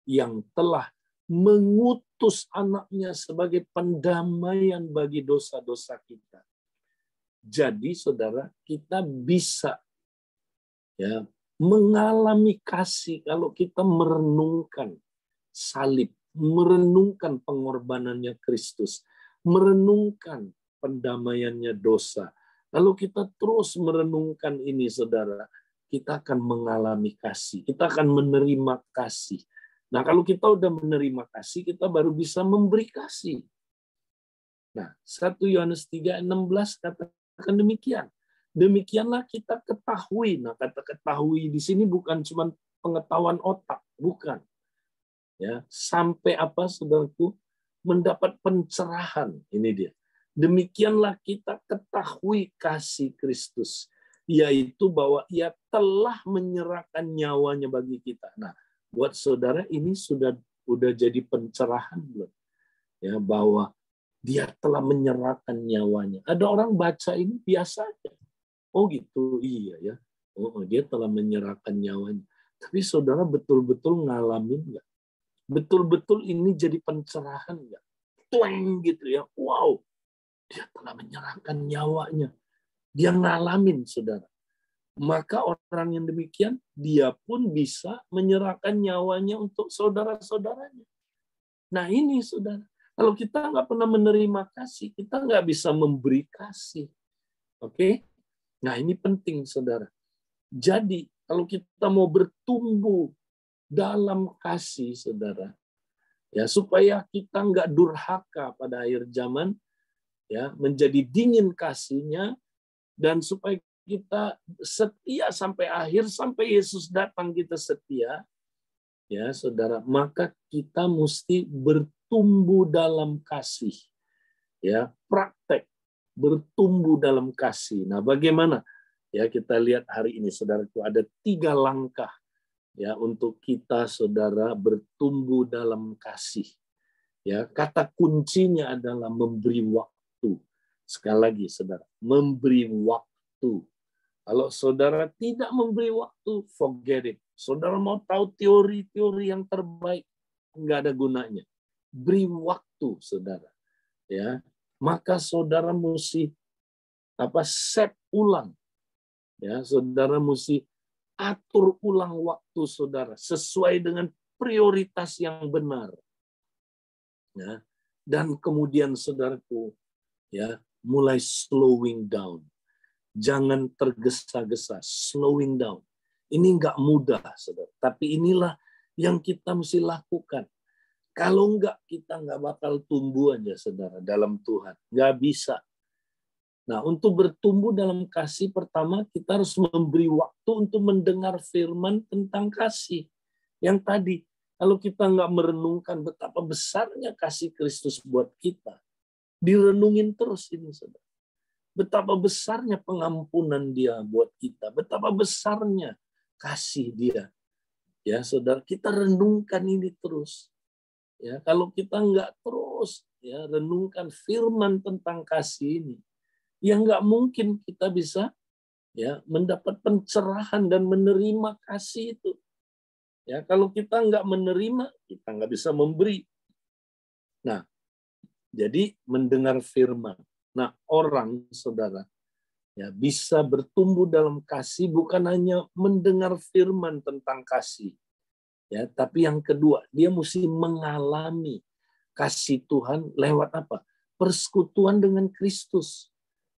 Yang telah mengutus anaknya sebagai pendamaian bagi dosa-dosa kita. Jadi, saudara, kita bisa, ya, mengalami kasih kalau kita merenungkan salib, merenungkan pengorbanannya Kristus, merenungkan pendamaiannya dosa. Lalu kita terus merenungkan ini, saudara, kita akan mengalami kasih, kita akan menerima kasih. Nah, kalau kita udah menerima kasih, kita baru bisa memberi kasih. Nah, 1 Yohanes 3:16 katakan demikian. Demikianlah kita ketahui. Nah, kata ketahui di sini bukan cuma pengetahuan otak, bukan. Ya, sampai apa, saudaraku, mendapat pencerahan. Ini dia. Demikianlah kita ketahui kasih Kristus, yaitu bahwa ia telah menyerahkan nyawanya bagi kita. Nah, buat saudara ini sudah jadi pencerahan belum? Ya, bahwa dia telah menyerahkan nyawanya. Ada orang baca ini biasa aja. Oh gitu, iya ya. Oh, dia telah menyerahkan nyawanya. Tapi saudara betul-betul ngalamin nggak? Betul-betul ini jadi pencerahan nggak? Tuang gitu ya. Wow, dia telah menyerahkan nyawanya. Dia ngalamin, saudara. Maka orang yang demikian, dia pun bisa menyerahkan nyawanya untuk saudara-saudaranya. Nah ini, saudara. Kalau kita nggak pernah menerima kasih, kita nggak bisa memberi kasih. Oke? Nah ini penting, saudara. Jadi, kalau kita mau bertumbuh dalam kasih, saudara, ya, supaya kita nggak durhaka pada akhir zaman, ya, menjadi dingin kasihnya, dan supaya kita setia sampai akhir, sampai Yesus datang kita setia, ya saudara, maka kita mesti bertumbuh dalam kasih, ya, praktek bertumbuh dalam kasih. Nah, bagaimana? Ya, kita lihat hari ini, saudaraku, ada 3 langkah, ya, untuk kita, saudara, bertumbuh dalam kasih. Ya, kata kuncinya adalah memberi waktu. Sekali lagi, saudara, memberi waktu. Kalau saudara tidak memberi waktu, forget it. Saudara mau tahu teori-teori yang terbaik, nggak ada gunanya. Beri waktu, saudara. Ya, maka saudara mesti set ulang. Ya, saudara mesti atur ulang waktu saudara sesuai dengan prioritas yang benar. Ya, dan kemudian, saudaraku, ya, mulai slowing down. Jangan tergesa-gesa, slowing down. Ini nggak mudah, saudara. Tapi inilah yang kita mesti lakukan. Kalau enggak, kita nggak bakal tumbuh aja, saudara, dalam Tuhan. Nggak bisa. Nah, untuk bertumbuh dalam kasih, pertama kita harus memberi waktu untuk mendengar firman tentang kasih. Yang tadi, kalau kita nggak merenungkan betapa besarnya kasih Kristus buat kita, direnungin terus ini, saudara. Betapa besarnya pengampunan Dia buat kita, betapa besarnya kasih Dia. Ya, saudara, kita renungkan ini terus. Ya, kalau kita nggak terus ya renungkan firman tentang kasih ini, ya nggak mungkin kita bisa ya mendapat pencerahan dan menerima kasih itu. Ya, kalau kita nggak menerima, kita nggak bisa memberi. Nah, jadi mendengar firman. Nah, orang, saudara, ya bisa bertumbuh dalam kasih bukan hanya mendengar firman tentang kasih. Ya, tapi yang kedua, dia mesti mengalami kasih Tuhan lewat apa? Persekutuan dengan Kristus.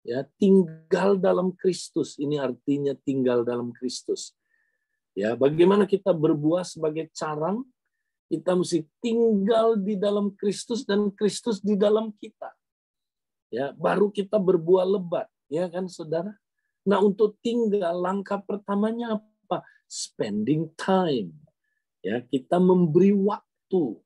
Ya, tinggal dalam Kristus. Ini artinya tinggal dalam Kristus. Ya, bagaimana kita berbuah sebagai carang? Kita mesti tinggal di dalam Kristus dan Kristus di dalam kita. Ya, baru kita berbuah lebat, ya kan, saudara? Nah, untuk tinggal langkah pertamanya apa? Spending time. Ya, kita memberi waktu.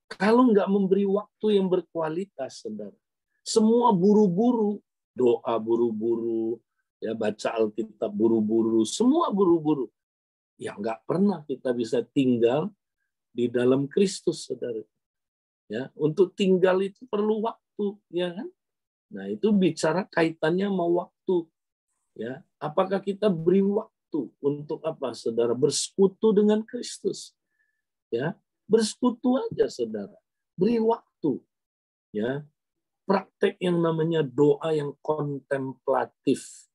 Kalau nggak memberi waktu yang berkualitas, saudara, semua buru-buru, doa buru-buru, ya baca Alkitab buru-buru, semua buru-buru. Ya nggak pernah kita bisa tinggal di dalam Kristus, saudara. Ya, untuk tinggal itu perlu waktu, ya kan? Nah, itu bicara kaitannya sama waktu. Ya, apakah kita beri waktu untuk apa, saudara? Bersekutu dengan Kristus. Ya, bersekutu aja, saudara. Beri waktu. Ya, praktek yang namanya doa yang kontemplatif.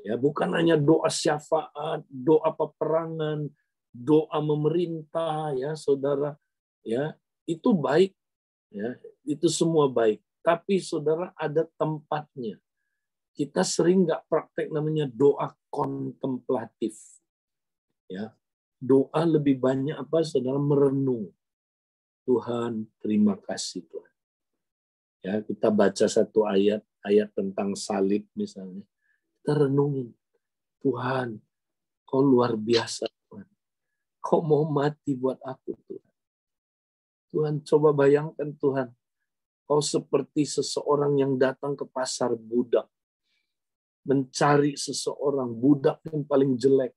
Ya, bukan hanya doa syafaat, doa peperangan, doa memerintah, ya, saudara. Ya, itu baik. Ya, itu semua baik. Tapi, saudara, ada tempatnya. Kita sering nggak praktek namanya doa kontemplatif. Ya, doa lebih banyak apa, saudara? Merenung. Tuhan, terima kasih Tuhan. Ya, kita baca satu ayat tentang salib misalnya. Kita renungin. Tuhan, Kau luar biasa Tuhan. Kau mau mati buat aku Tuhan. Tuhan, coba bayangkan Tuhan. Kau seperti seseorang yang datang ke pasar budak. Mencari seseorang budak yang paling jelek.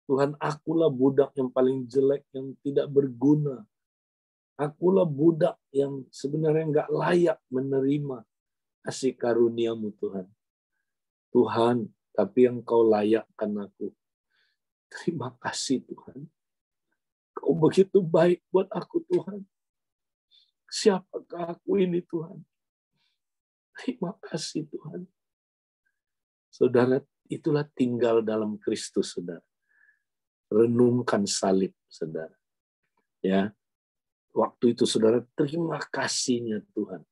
Tuhan, akulah budak yang paling jelek, yang tidak berguna. Akulah budak yang sebenarnya nggak layak menerima kasih karunia-Mu, Tuhan. Tuhan, tapi Engkau layakkan aku. Terima kasih, Tuhan. Kau begitu baik buat aku, Tuhan. Siapakah aku ini, Tuhan? Terima kasih, Tuhan. Saudara, itulah tinggal dalam Kristus, saudara. Renungkan salib, saudara. Ya, waktu itu saudara terima kasihnya Tuhan.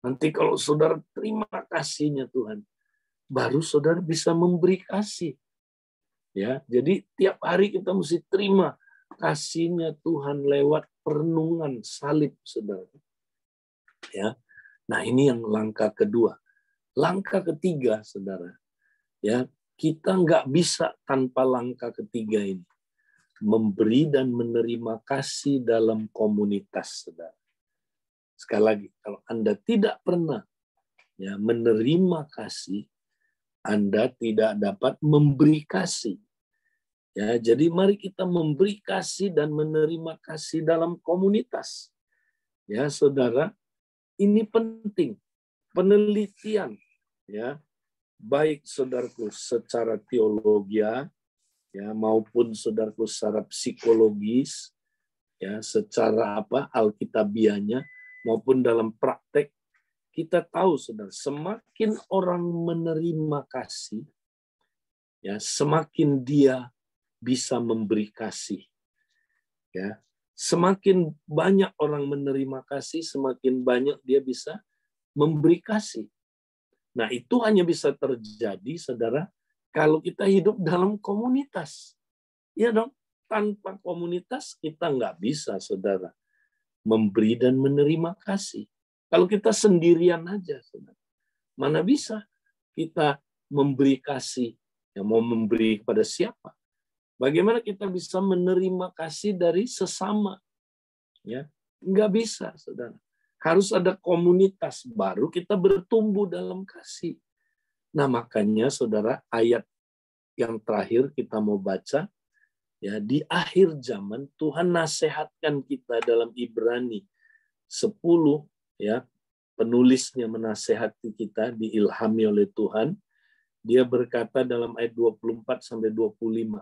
Nanti kalau saudara terima kasihnya Tuhan, baru saudara bisa memberi kasih. Ya, jadi tiap hari kita mesti terima kasihnya Tuhan lewat perenungan salib, saudara. Ya, nah ini yang langkah kedua. Langkah ketiga, saudara. Ya, kita nggak bisa tanpa langkah ketiga ini. Memberi dan menerima kasih dalam komunitas, saudara. Sekali lagi, kalau Anda tidak pernah ya menerima kasih, Anda tidak dapat memberi kasih. Ya, jadi mari kita memberi kasih dan menerima kasih dalam komunitas. Ya, saudara, ini penting. Penelitian, ya, baik saudaraku secara teologi, ya, maupun saudaraku secara psikologis, ya, secara apa alkitabiahnya, maupun dalam praktek, kita tahu, saudara, semakin orang menerima kasih, ya, semakin dia bisa memberi kasih. Ya, semakin banyak orang menerima kasih, semakin banyak dia bisa memberi kasih. Nah, itu hanya bisa terjadi, saudara, kalau kita hidup dalam komunitas. Ya dong, tanpa komunitas kita nggak bisa, saudara, memberi dan menerima kasih. Kalau kita sendirian aja, saudara, mana bisa kita memberi kasih? Yang mau memberi kepada siapa? Bagaimana kita bisa menerima kasih dari sesama? Ya, nggak bisa, saudara. Harus ada komunitas baru kita bertumbuh dalam kasih. Nah, makanya saudara, ayat yang terakhir kita mau baca, ya, di akhir zaman Tuhan nasihatkan kita dalam Ibrani 10, ya, penulisnya menasehati kita, diilhami oleh Tuhan. Dia berkata dalam ayat 24 sampai 25,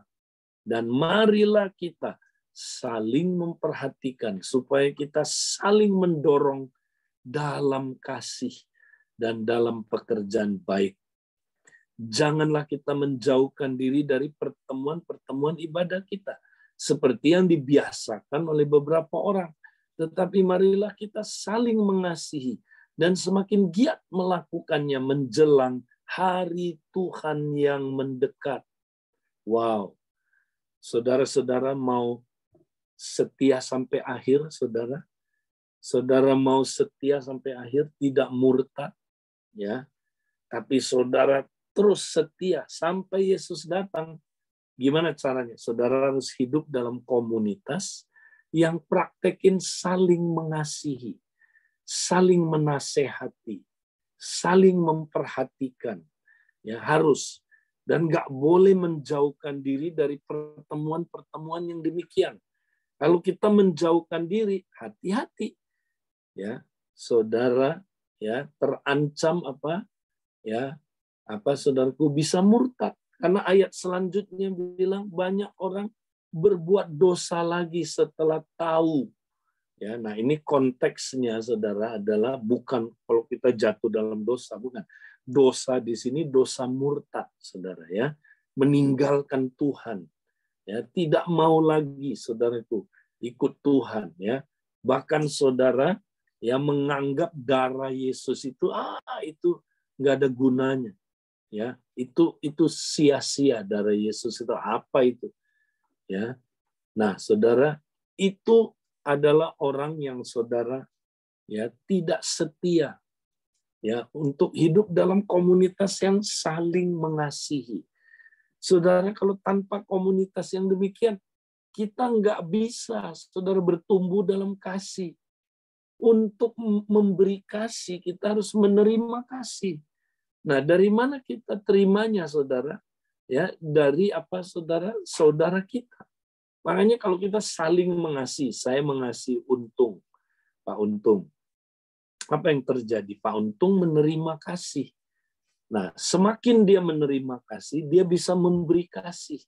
dan marilah kita saling memperhatikan supaya kita saling mendorong dalam kasih dan dalam pekerjaan baik. Janganlah kita menjauhkan diri dari pertemuan-pertemuan ibadah kita, seperti yang dibiasakan oleh beberapa orang. Tetapi marilah kita saling mengasihi dan semakin giat melakukannya menjelang hari Tuhan yang mendekat. Wow, saudara-saudara mau setia sampai akhir, saudara? Saudara mau setia sampai akhir, tidak murtad, ya. Tapi saudara terus setia sampai Yesus datang. Gimana caranya? Saudara harus hidup dalam komunitas yang praktekin saling mengasihi, saling menasehati, saling memperhatikan. Ya, harus. Dan nggak boleh menjauhkan diri dari pertemuan-pertemuan yang demikian. Kalau kita menjauhkan diri, hati-hati. Ya, saudara, ya, terancam saudaraku, bisa murtad, karena ayat selanjutnya bilang banyak orang berbuat dosa lagi setelah tahu. Ya, nah ini konteksnya, saudara, adalah bukan kalau kita jatuh dalam dosa, bukan. Dosa di sini dosa murtad, saudara, ya, meninggalkan Tuhan, ya, tidak mau lagi, saudaraku, ikut Tuhan, ya. Bahkan saudara, ya, menganggap darah Yesus itu nggak ada gunanya, ya, itu sia-sia, darah Yesus itu apa itu, ya. Nah, saudara, itu adalah orang yang, saudara, ya, tidak setia, ya, untuk hidup dalam komunitas yang saling mengasihi. Saudara, kalau tanpa komunitas yang demikian, kita nggak bisa, saudara, bertumbuh dalam kasih. Untuk memberi kasih, kita harus menerima kasih. Nah, dari mana kita terimanya, saudara? Ya, dari apa, saudara? Saudara kita. Makanya kalau kita saling mengasihi, saya mengasihi Untung, Pak Untung. Apa yang terjadi? Pak Untung menerima kasih. Nah, semakin dia menerima kasih, dia bisa memberi kasih.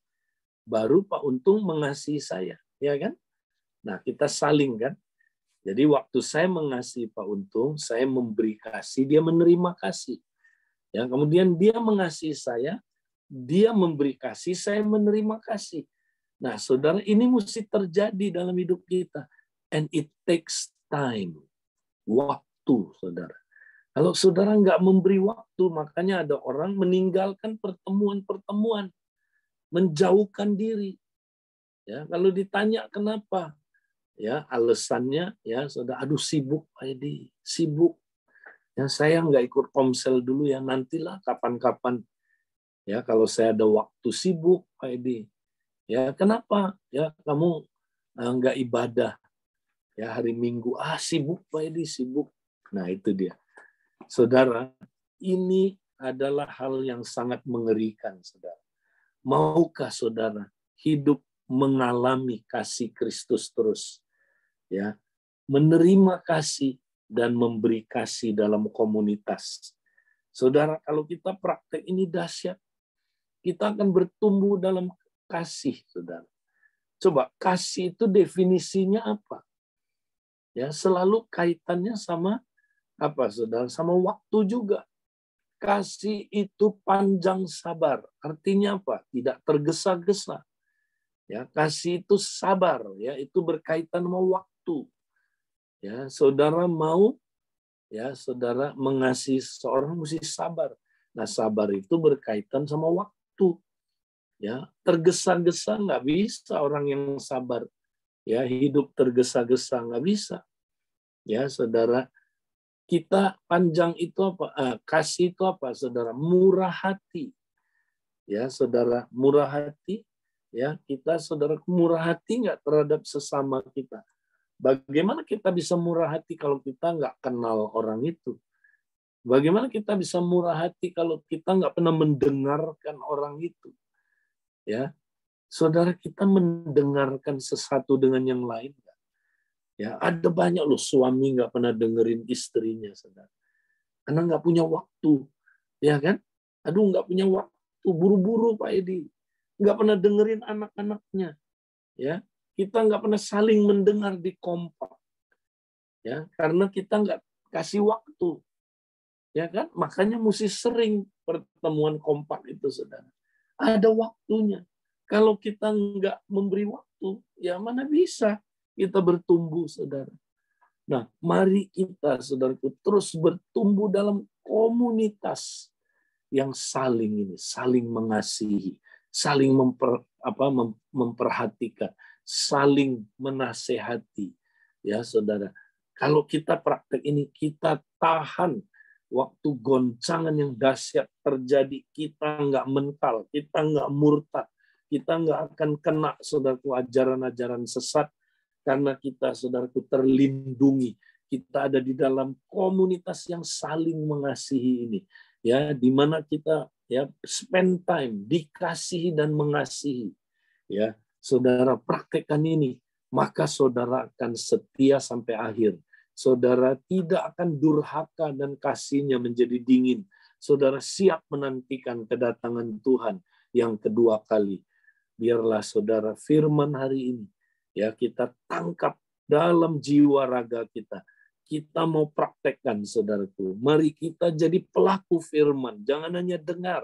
Baru Pak Untung mengasihi saya, ya kan? Nah, kita saling, kan? Jadi waktu saya mengasihi Pak Untung, saya memberi kasih, dia menerima kasih. Ya, kemudian dia mengasihi saya, dia memberi kasih, saya menerima kasih. Nah, saudara, ini mesti terjadi dalam hidup kita. And it takes time. Waktu, saudara. Kalau saudara nggak memberi waktu, makanya ada orang meninggalkan pertemuan-pertemuan, menjauhkan diri. Ya, kalau ditanya kenapa, ya, alasannya, ya, saudara, aduh sibuk, Pak Edi, sibuk. Ya, saya nggak ikut komsel dulu, ya, nantilah kapan-kapan. Ya, kalau saya ada waktu, sibuk, Pak Edi. Ya, kenapa? Ya, kamu nggak ibadah. Ya, hari Minggu, sibuk, Pak Edi, sibuk. Nah, itu dia. Saudara, ini adalah hal yang sangat mengerikan, saudara. Maukah saudara hidup mengalami kasih Kristus terus? Ya, menerima kasih dan memberi kasih dalam komunitas. Saudara, kalau kita praktek ini dahsyat, kita akan bertumbuh dalam kasih, saudara. Coba, kasih itu definisinya apa? Ya, selalu kaitannya sama apa, saudara? Sama waktu juga. Kasih itu panjang sabar. Artinya apa? Tidak tergesa-gesa. Ya, kasih itu sabar, ya, itu berkaitan sama waktu. Ya, saudara mau Ya, saudara, mengasihi seseorang mesti sabar. Nah, sabar itu berkaitan sama waktu. Ya, tergesa-gesa nggak bisa orang yang sabar. Ya, hidup tergesa-gesa nggak bisa. Ya, saudara, kita panjang itu apa? Kasih itu apa, saudara? Murah hati. Ya, saudara, murah hati. Ya, kita, saudara, murah hati nggak terhadap sesama kita. Bagaimana kita bisa murah hati kalau kita nggak kenal orang itu? Bagaimana kita bisa murah hati kalau kita nggak pernah mendengarkan orang itu? Ya, saudara, kita mendengarkan sesuatu dengan yang lain. Ya, ada banyak loh suami nggak pernah dengerin istrinya, saudara. Karena nggak punya waktu, ya kan? Aduh, nggak punya waktu, buru-buru Pak Edi. Nggak pernah dengerin anak-anaknya, ya. Kita nggak pernah saling mendengar di kompak, ya, karena kita nggak kasih waktu, ya kan? Makanya mesti sering pertemuan kompak itu, saudara. Ada waktunya. Kalau kita nggak memberi waktu, ya mana bisa kita bertumbuh, saudara. Nah, mari kita, saudaraku, terus bertumbuh dalam komunitas yang saling mengasihi, saling memperhatikan, saling menasehati. Ya, saudara. Kalau kita praktek ini, kita tahan waktu goncangan yang dahsyat terjadi, kita nggak mental, kita nggak murtad, kita nggak akan kena, saudaraku, ajaran-ajaran sesat, karena kita, saudaraku, terlindungi. Kita ada di dalam komunitas yang saling mengasihi ini, ya, di mana kita, ya, spend time, dikasihi dan mengasihi. Ya, saudara, praktekkan ini, maka saudara akan setia sampai akhir. Saudara tidak akan durhaka dan kasihnya menjadi dingin. Saudara siap menantikan kedatangan Tuhan yang kedua kali. Biarlah, saudara, firman hari ini, ya, kita tangkap dalam jiwa raga kita. Kita mau praktekkan, saudaraku. Mari kita jadi pelaku firman. Jangan hanya dengar,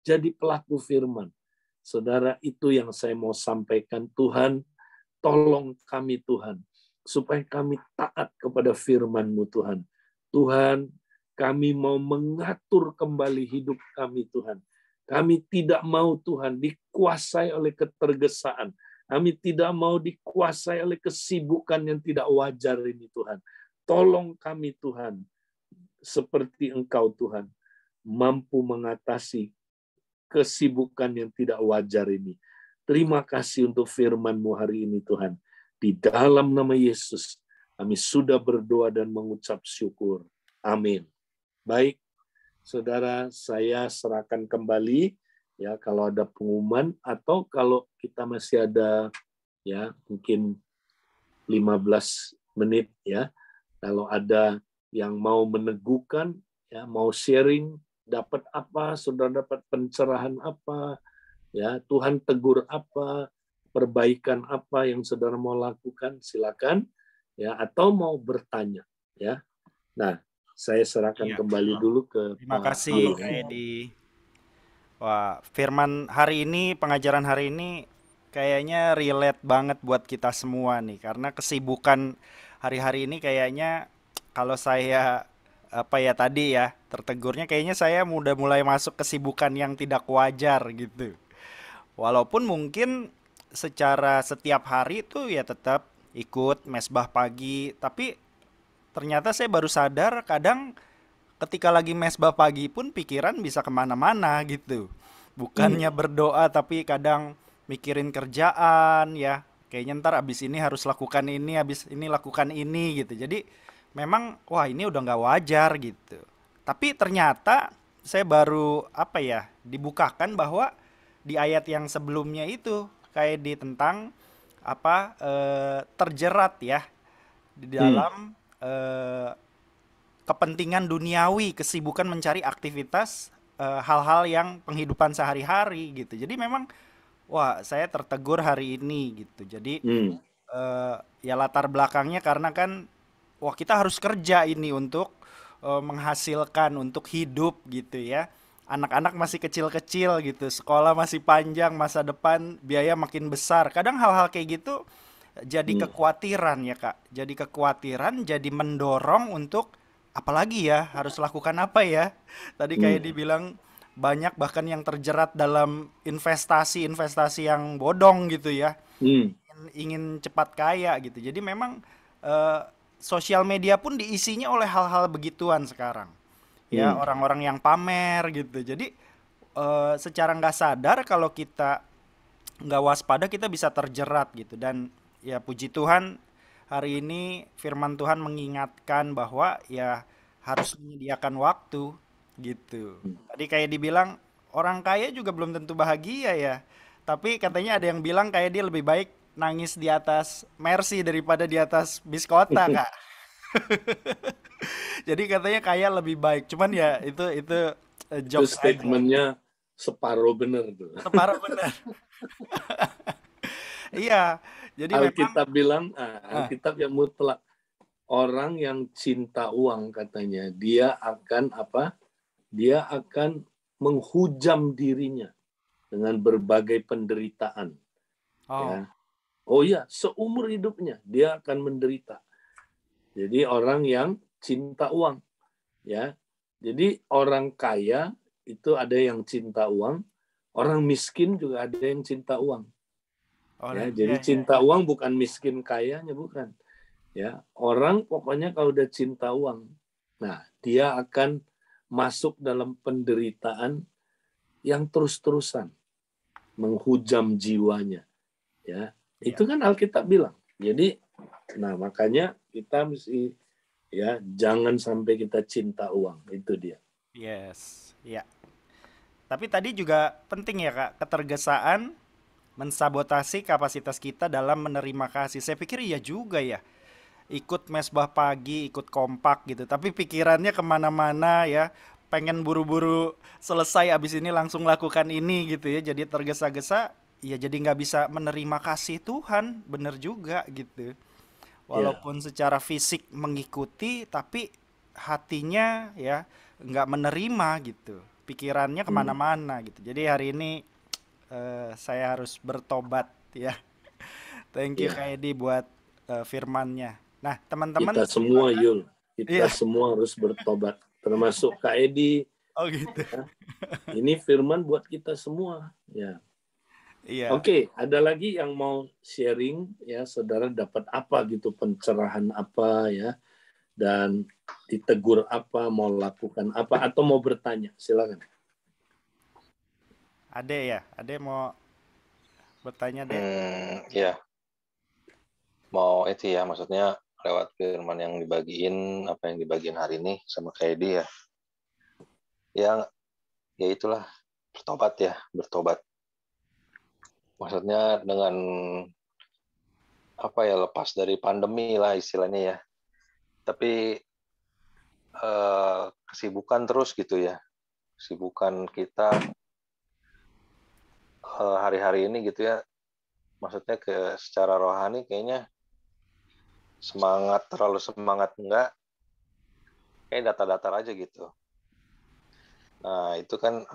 jadi pelaku firman. Saudara, itu yang saya mau sampaikan. Tuhan, tolong kami, Tuhan, supaya kami taat kepada firman-Mu, Tuhan. Tuhan, kami mau mengatur kembali hidup kami, Tuhan. Kami tidak mau, Tuhan, dikuasai oleh ketergesaan. Kami tidak mau dikuasai oleh kesibukan yang tidak wajar ini, Tuhan. Tolong kami, Tuhan, seperti Engkau, Tuhan, mampu mengatasi kesibukan yang tidak wajar ini. Terima kasih untuk firman-Mu hari ini, Tuhan. Di dalam nama Yesus, kami sudah berdoa dan mengucap syukur. Amin. Baik, saudara, saya serahkan kembali, ya, kalau ada pengumuman atau kalau kita masih ada, ya, mungkin 15 menit, ya. Kalau ada yang mau meneguhkan, ya, mau sharing, dapat apa, saudara dapat pencerahan apa, ya, Tuhan tegur apa, perbaikan apa yang saudara mau lakukan, silakan, ya, atau mau bertanya, ya. Nah, saya serahkan kembali dulu ke Terima Pak kasih Kak William. Edi. Wah, firman hari ini, pengajaran hari ini kayaknya relate banget buat kita semua nih. Karena kesibukan hari-hari ini kayaknya kalau saya apa ya tadi ya tertegurnya kayaknya saya udah mulai masuk kesibukan yang tidak wajar gitu. Walaupun mungkin secara setiap hari tuh ya tetap ikut mesbah pagi, tapi ternyata saya baru sadar kadang ketika lagi mesbah pagi pun pikiran bisa kemana-mana gitu. Bukannya berdoa tapi kadang mikirin kerjaan ya. Kayaknya ntar abis ini harus lakukan ini, abis ini lakukan ini gitu. Jadi memang wah ini udah nggak wajar gitu. Tapi ternyata saya baru apa ya dibukakan bahwa di ayat yang sebelumnya itu kayak di tentang apa terjerat ya di dalam eh, kepentingan duniawi, kesibukan mencari aktivitas hal-hal yang penghidupan sehari-hari gitu. Jadi memang wah saya tertegur hari ini gitu. Jadi ya latar belakangnya karena kan wah kita harus kerja ini untuk menghasilkan untuk hidup gitu ya. Anak-anak masih kecil-kecil gitu, sekolah masih panjang, masa depan biaya makin besar. Kadang hal-hal kayak gitu jadi kekhawatiran ya Kak. Jadi kekhawatiran, jadi mendorong untuk apalagi ya, harus lakukan apa ya? Tadi kayak Hmm. dibilang banyak bahkan yang terjerat dalam investasi-investasi yang bodong gitu ya. Hmm. Ingin cepat kaya gitu. Jadi memang eh, sosial media pun diisinya oleh hal-hal begituan sekarang. Ya, Hmm. orang-orang yang pamer gitu. Jadi secara nggak sadar kalau kita nggak waspada kita bisa terjerat gitu. Dan ya puji Tuhan hari ini firman Tuhan mengingatkan bahwa ya harus menyediakan waktu gitu. Tadi kayak dibilang orang kaya juga belum tentu bahagia ya. Tapi katanya ada yang bilang kayak dia lebih baik nangis di atas Mercy daripada di atas bis kota, Kak. Jadi katanya kaya lebih baik. Cuman ya itu Itu jokes aja. statementnya separuh benar tuh. Separuh benar. Iya. Jadi memang Alkitab bilang, ah, Alkitab yang mutlak, orang yang cinta uang katanya, dia akan apa? Dia akan menghujam dirinya dengan berbagai penderitaan. oh, Ya, oh iya, seumur hidupnya dia akan menderita. Jadi orang yang cinta uang, ya. Jadi orang kaya itu ada yang cinta uang, orang miskin juga ada yang cinta uang. Ya, orang jadi iya iya cinta iya. uang bukan miskin kayanya, bukan. Ya, orang pokoknya kalau udah cinta uang, nah dia akan masuk dalam penderitaan yang terus-terusan menghujam jiwanya. Ya, itu Iya. kan Alkitab bilang. Jadi, nah makanya kita mesti, ya, jangan sampai kita cinta uang, itu dia. Yes. Iya. Tapi tadi juga penting ya, Kak, ketergesaan mensabotasi kapasitas kita dalam menerima kasih. Saya pikir iya juga ya. Ikut mesbah pagi, ikut kompak gitu. Tapi pikirannya kemana-mana ya. Pengen buru-buru selesai abis ini langsung lakukan ini gitu ya. Jadi tergesa-gesa, ya jadi nggak bisa menerima kasih Tuhan. Bener juga gitu. Ya. Walaupun secara fisik mengikuti, tapi hatinya ya nggak menerima gitu. Pikirannya Hmm. kemana-mana gitu. Jadi hari ini saya harus bertobat ya. Thank you Ya, Kak Edi buat firmannya. Nah, kita teman-teman semua silakan. Yul, kita Iya. semua harus bertobat, termasuk Kak Edi. Oh gitu. Ya. Ini firman buat kita semua. Ya. Iya. Oke, ada lagi yang mau sharing, ya, saudara dapat apa gitu, pencerahan apa, ya, dan ditegur apa, mau lakukan apa, atau mau bertanya, silakan. Ade ya. Ade mau bertanya, Dek. Ya, mau itu ya, maksudnya lewat firman yang dibagiin, apa yang dibagiin hari ini sama kayak dia. Ya, ya itulah bertobat ya, bertobat. Maksudnya dengan apa ya, lepas dari pandemi lah istilahnya ya. Tapi kesibukan terus gitu ya. Kesibukan kita hari-hari ini gitu ya. Maksudnya secara rohani kayaknya terlalu semangat enggak, kayak datar-datar aja gitu. Nah, itu kan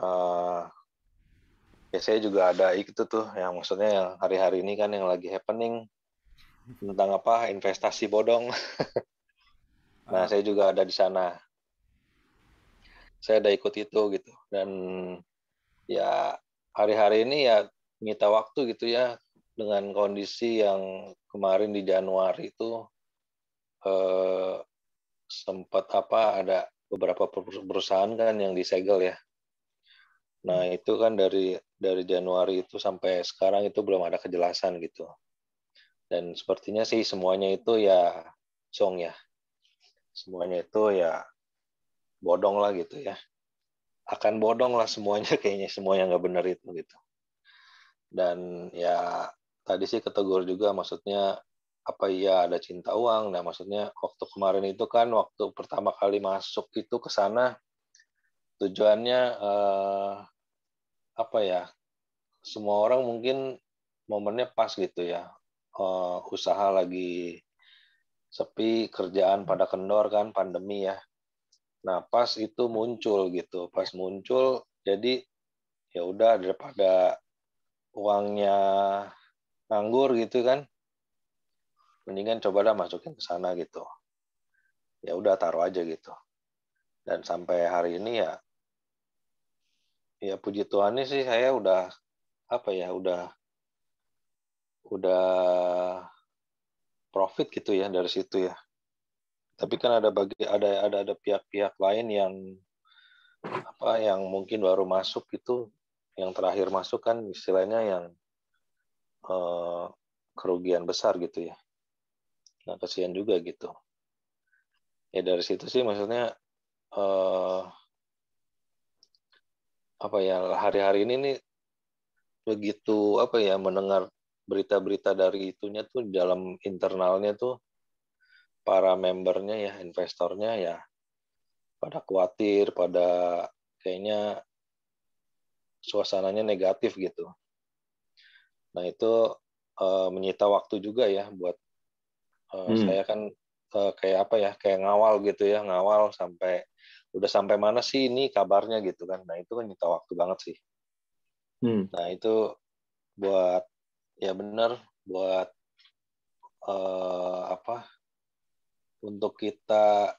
ya saya juga ada itu tuh yang maksudnya yang hari-hari ini kan yang lagi happening tentang apa investasi bodong. Nah, Ah, saya juga ada di sana. Saya ada ikut itu gitu. Dan ya hari-hari ini ya menyita waktu gitu ya dengan kondisi yang kemarin di Januari itu eh, sempat apa ada beberapa perusahaan kan yang disegel ya. Nah, itu kan dari Januari itu sampai sekarang itu belum ada kejelasan gitu. Dan sepertinya sih semuanya itu ya song ya. Semuanya itu ya bodong lah gitu ya. Akan bodong lah semuanya kayaknya semuanya nggak benar itu gitu. Dan ya tadi sih ketegur juga maksudnya apa iya ada cinta uang. Nah maksudnya waktu kemarin itu kan waktu pertama kali masuk itu ke sana tujuannya apa ya semua orang mungkin momennya pas gitu ya. Usaha lagi sepi, kerjaan pada kendor kan pandemi ya. Nah, pas itu muncul gitu. Pas iya. muncul jadi ya udah daripada uangnya nganggur gitu kan, mendingan coba dah masukin ke sana gitu. Ya udah taruh aja gitu. Dan sampai hari ini ya puji Tuhan sih saya udah profit gitu ya dari situ ya. Tapi kan ada pihak-pihak lain yang mungkin baru masuk gitu, yang terakhir masuk kan istilahnya yang kerugian besar gitu ya. Nah, kasihan juga gitu. Ya dari situ sih maksudnya hari-hari ini nih begitu mendengar berita-berita dari itunya tuh dalam internalnya tuh para membernya ya, investornya ya pada khawatir, pada kayaknya suasananya negatif gitu. Nah itu menyita waktu juga ya buat saya kan kayak ngawal gitu ya, ngawal udah sampai mana sih ini kabarnya gitu kan. Nah itu kan menyita waktu banget sih. Nah itu buat buat untuk kita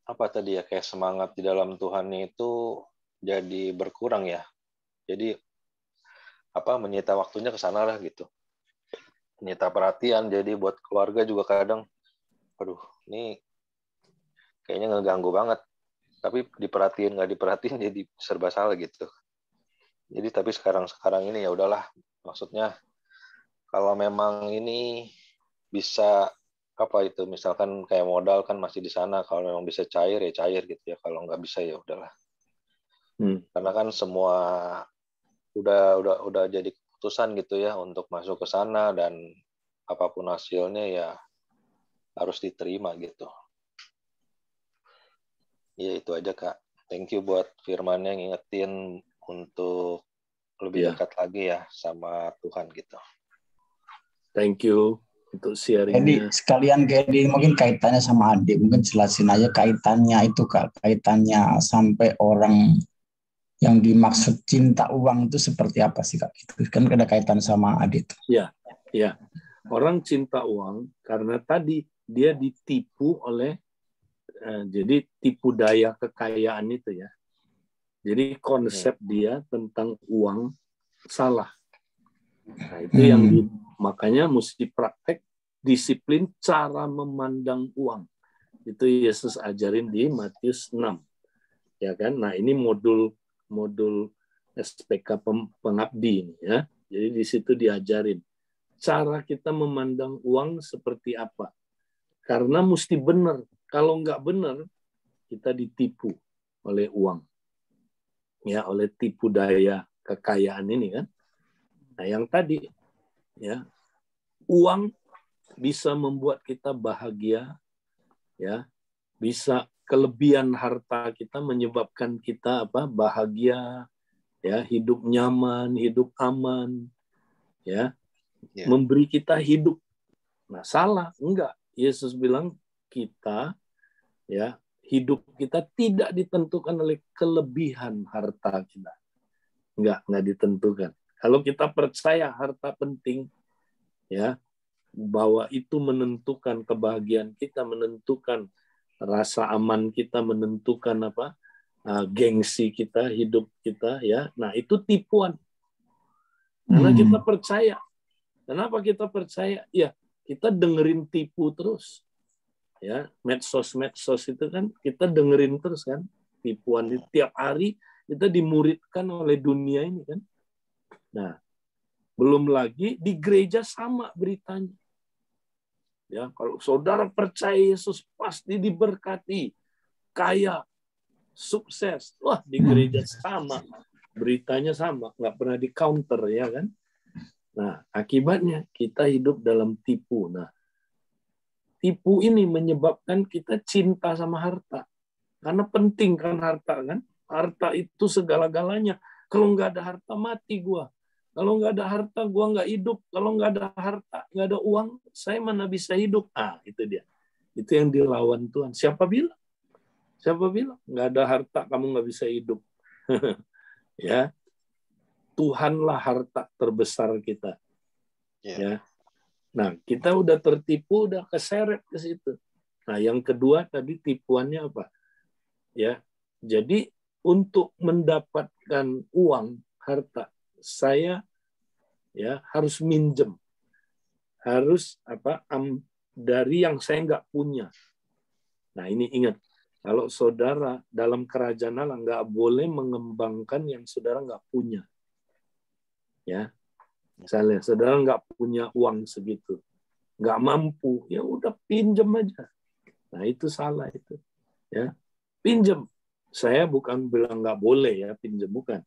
kayak semangat di dalam Tuhan itu jadi berkurang ya. Jadi menyita waktunya ke sana lah gitu. Menyita perhatian, jadi buat keluarga juga kadang aduh ini kayaknya ngeganggu banget. Tapi nggak diperhatiin jadi serba salah gitu. Jadi tapi sekarang ini ya udahlah, maksudnya kalau memang ini bisa misalkan kayak modal kan masih di sana, kalau memang bisa cair ya cair gitu ya, kalau nggak bisa ya udahlah. Karena kan semua udah jadi keputusan gitu ya untuk masuk ke sana, dan apapun hasilnya ya harus diterima gitu. Ya itu aja Kak. Thank you buat firman-nya ngingetin untuk lebih dekat lagi ya sama Tuhan gitu. Thank you untuk Jadi sharingnya. sekalian Kedi mungkin kaitannya sama adik, mungkin jelasin aja kaitannya itu Kak, kaitannya sampai orang yang dimaksud cinta uang itu seperti apa sih Kak? Itu kan ada kaitan sama adik itu. Ya. Orang cinta uang karena tadi dia ditipu oleh jadi tipu daya kekayaan itu ya. Jadi konsep dia tentang uang salah. Nah, itu yang makanya mesti praktek disiplin cara memandang uang. Itu Yesus ajarin di Matius 6. Ya kan? Nah, ini modul SPK pengabdi ini ya. Jadi di situ diajarin cara kita memandang uang seperti apa. Karena mesti benar. Kalau nggak benar, kita ditipu oleh uang. Ya, oleh tipu daya kekayaan ini kan. Nah, yang tadi ya, uang bisa membuat kita bahagia ya. Bisa kelebihan harta kita menyebabkan kita bahagia ya, hidup nyaman, hidup aman ya. Memberi kita hidup. Nah, salah enggak. Yesus bilang kita ya, hidup kita tidak ditentukan oleh kelebihan harta kita. Enggak ditentukan. Kalau kita percaya harta penting, ya, bahwa itu menentukan kebahagiaan kita, menentukan rasa aman kita, menentukan gengsi kita, hidup kita, ya. Nah, itu tipuan. Karena kita percaya. Kenapa kita percaya? Ya, kita dengerin tipu terus. Ya, medsos itu kan kita dengerin terus kan, tipuan tiap hari kita dimuridkan oleh dunia ini kan. Nah, belum lagi di gereja sama beritanya. Ya, kalau saudara percaya Yesus pasti diberkati, kaya, sukses. Wah, di gereja sama, beritanya sama, nggak pernah di counter ya kan. Nah, akibatnya kita hidup dalam tipu. Nah, tipu ini menyebabkan kita cinta sama harta. Karena penting kan harta kan. Harta itu segala-galanya. Kalau nggak ada harta mati gua. Kalau nggak ada harta gua nggak hidup. Kalau nggak ada harta, nggak ada uang, saya mana bisa hidup. Itu dia. Itu yang dilawan Tuhan. Siapa bilang? Nggak ada harta kamu nggak bisa hidup. Ya. Tuhanlah harta terbesar kita. Ya. Nah, kita udah tertipu, udah keseret ke situ. Nah, yang kedua tadi tipuannya apa? Ya, jadi untuk mendapatkan uang, harta, saya ya harus minjem, harus dari yang saya nggak punya. Nah, ini ingat, kalau saudara dalam kerajaan Allah nggak boleh mengembangkan yang saudara nggak punya. Ya, misalnya saudara nggak punya uang segitu, nggak mampu, ya udah pinjem aja. Nah, itu salah itu. Ya, pinjem. Saya bukan bilang nggak boleh ya pinjem, bukan.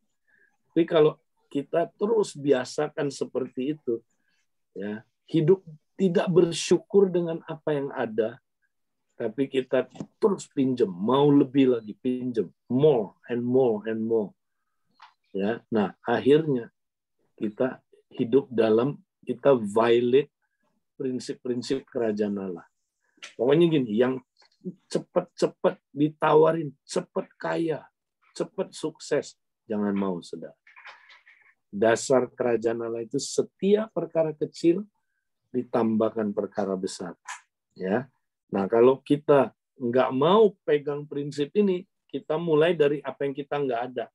Tapi kalau kita terus biasakan seperti itu, ya hidup tidak bersyukur dengan apa yang ada, tapi kita terus pinjem, mau lebih lagi pinjem, more and more and more. Ya, nah akhirnya kita hidup kita violate prinsip-prinsip kerajaan Allah. Pokoknya gini, yang cepat-cepat ditawarin, cepat kaya, cepat sukses, jangan mau, saudara. Dasar kerajaan Allah itu setiap perkara kecil ditambahkan perkara besar. Ya, nah kalau kita nggak mau pegang prinsip ini, kita mulai dari apa yang kita nggak ada,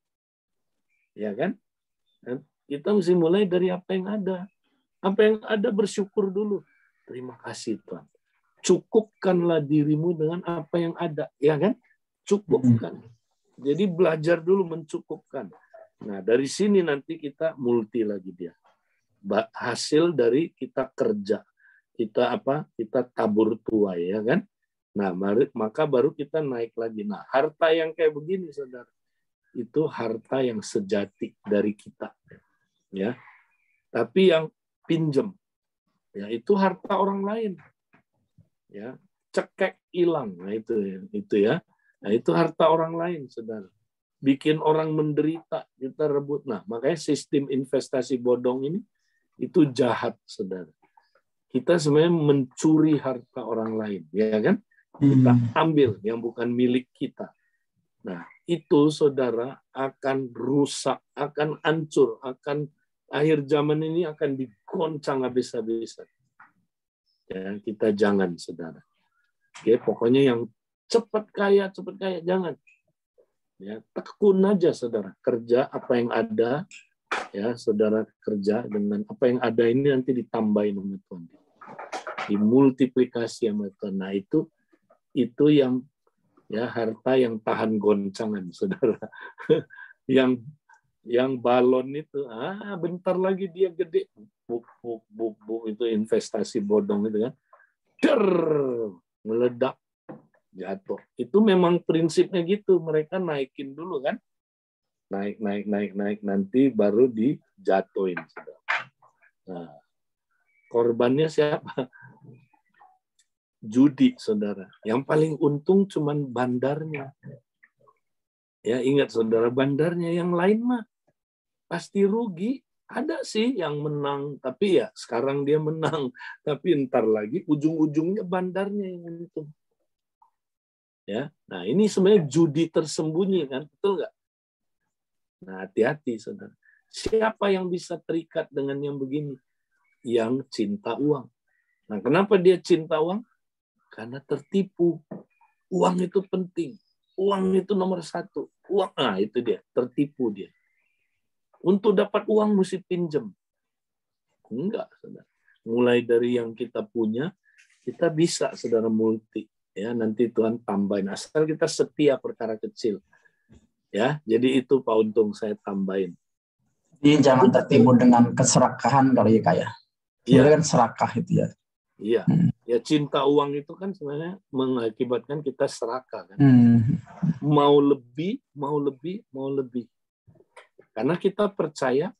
ya kan? Kita mesti mulai dari apa yang ada. Apa yang ada bersyukur dulu. Terima kasih Tuhan. Cukupkanlah dirimu dengan apa yang ada, ya kan? Cukupkan. Jadi belajar dulu mencukupkan. Nah, dari sini nanti kita multi lagi dia. Hasil dari kita kerja. Kita tabur tuai, ya kan? Nah, maka baru kita naik lagi. Nah, harta yang kayak begini, saudara, itu harta yang sejati dari kita, ya. Tapi yang pinjem, ya itu harta orang lain. Ya, cekek hilang, nah itu ya. Nah, itu harta orang lain, saudara. Bikin orang menderita, kita rebut. Nah, makanya sistem investasi bodong ini itu jahat, saudara. Kita sebenarnya mencuri harta orang lain, ya kan? Kita ambil yang bukan milik kita. Nah, itu saudara akan rusak, akan hancur, akhir zaman ini akan digoncang habis-habisan. Ya, kita jangan, saudara. Oke, pokoknya yang cepat kaya, jangan. Ya, tekun aja, saudara. Kerja apa yang ada, ya, saudara kerja dengan apa yang ada ini nanti ditambahin sama Tuhan. Dimultiplikasi sama Tuhan. Nah, itu yang ya harta yang tahan goncangan, saudara. yang balon itu, bentar lagi dia gede, buk, itu investasi bodong itu kan, meledak, jatuh. Itu memang prinsipnya gitu, mereka naikin dulu kan, naik, nanti baru dijatuhin, saudara. Nah, korbannya siapa? Judi, saudara. Yang paling untung cuman bandarnya. Ya, ingat saudara, bandarnya, yang lain mah pasti rugi. Ada sih yang menang, tapi ya sekarang dia menang, tapi ntar lagi ujung-ujungnya bandarnya yang untung. Ya, nah ini sebenarnya judi tersembunyi kan, betul nggak? Nah, hati-hati, saudara. Siapa yang bisa terikat dengan yang begini? Yang cinta uang. Nah, kenapa dia cinta uang? Karena tertipu. Uang itu penting. Uang itu nomor satu. Uang, itu dia, tertipu dia. Untuk dapat uang mesti pinjam. Enggak, saudara. Mulai dari yang kita punya, kita bisa, saudara, multi. Ya, nanti Tuhan tambahin. Asal kita setia perkara kecil. Ya, jadi itu Pak Untung saya tambahin. Jadi jangan tertipu dengan keserakahan kalau ya kayak. Sebenarnya kan serakah itu ya. Iya. Ya, cinta uang itu kan sebenarnya mengakibatkan kita serakah kan. Mau lebih. Karena kita percaya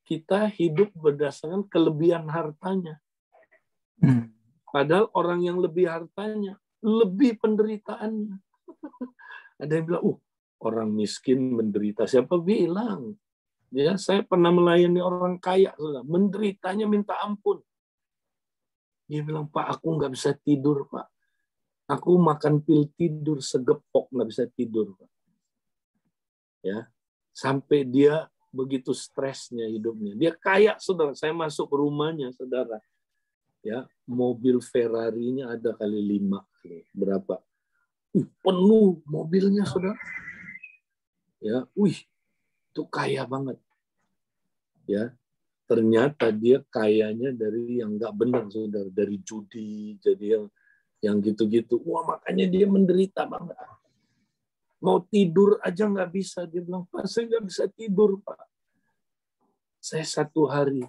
kita hidup berdasarkan kelebihan hartanya. Padahal orang yang lebih hartanya, lebih penderitaannya. Ada yang bilang, orang miskin menderita. Siapa bilang? Ya, saya pernah melayani orang kaya, menderitanya minta ampun. Dia bilang, Pak, aku nggak bisa tidur, Pak. Aku makan pil tidur segepok, nggak bisa tidur, Pak. Ya, sampai dia begitu stresnya hidupnya. Dia kaya, saudara. Saya masuk rumahnya, saudara. Ya, mobil Ferrari-nya ada kali 5. Berapa? Penuh mobilnya, saudara. Ya, itu kaya banget. Ya, ternyata dia kayanya dari yang nggak benar, saudara, dari judi, jadi yang gitu-gitu. Wah, makanya dia menderita banget. Mau tidur aja nggak bisa. Dia bilang, Pak, saya nggak bisa tidur, Pak. Saya 1 hari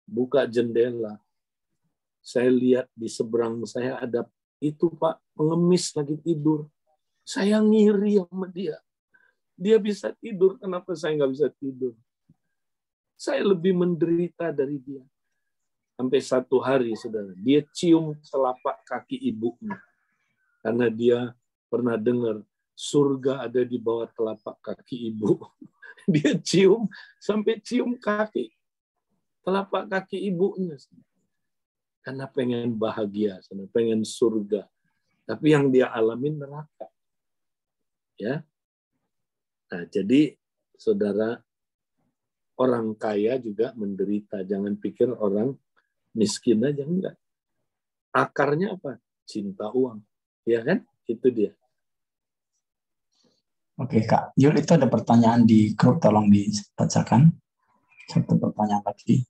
buka jendela, saya lihat di seberang saya ada itu, Pak, pengemis lagi tidur. Saya ngiri sama dia. Dia bisa tidur, kenapa saya nggak bisa tidur? Saya lebih menderita dari dia. Sampai 1 hari, saudara, dia cium telapak kaki ibunya. Karena dia pernah dengar surga ada di bawah telapak kaki ibu. Dia cium, sampai cium kaki, telapak kaki ibunya. Karena pengen bahagia, pengen surga. Tapi yang dia alamin neraka. Ya. Nah, jadi saudara, orang kaya juga menderita. Jangan pikir orang miskin aja, enggak. Akarnya apa? Cinta uang. Ya kan? Itu dia. Oke, Kak. Yul, itu ada pertanyaan di grup, tolong dibacakan. Satu pertanyaan lagi.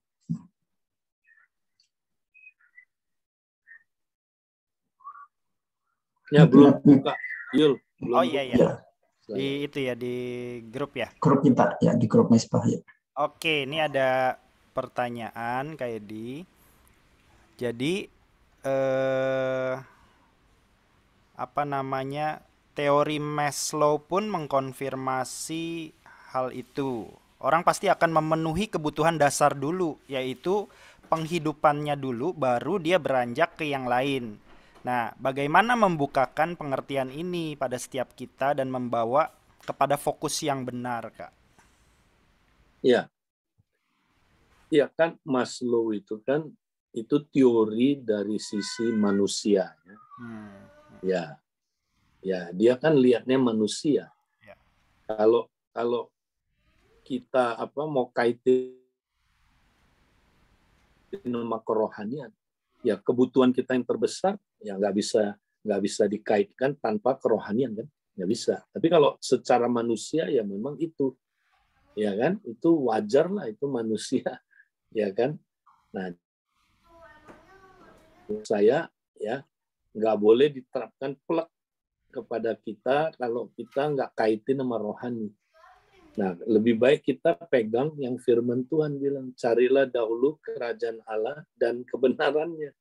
Ya, belum buka. Yul, belum Oh iya, buka. iya. Ya, Di itu ya, di grup ya. grup kita, ya, di grup Mesbah ya. Oke, ini ada pertanyaan kayak jadi apa namanya, teori Maslow pun mengkonfirmasi hal itu. Orang pasti akan memenuhi kebutuhan dasar dulu, yaitu penghidupannya dulu, baru dia beranjak ke yang lain. Nah, bagaimana membukakan pengertian ini pada setiap kita dan membawa kepada fokus yang benar, Kak? Ya, ya kan Maslow itu kan itu teori dari sisi manusia. Ya, ya dia kan lihatnya manusia. Ya. Kalau kita mau kaitin sama kerohanian, ya kebutuhan kita yang terbesar ya nggak bisa dikaitkan tanpa kerohanian, kan, nggak bisa. Tapi kalau secara manusia ya memang itu, ya kan, itu wajar lah, itu manusia, ya kan. Nah, saya ya nggak boleh diterapkan plek kepada kita kalau kita nggak kaitin sama rohani. Nah, lebih baik kita pegang yang firman Tuhan bilang, carilah dahulu kerajaan Allah dan kebenarannya,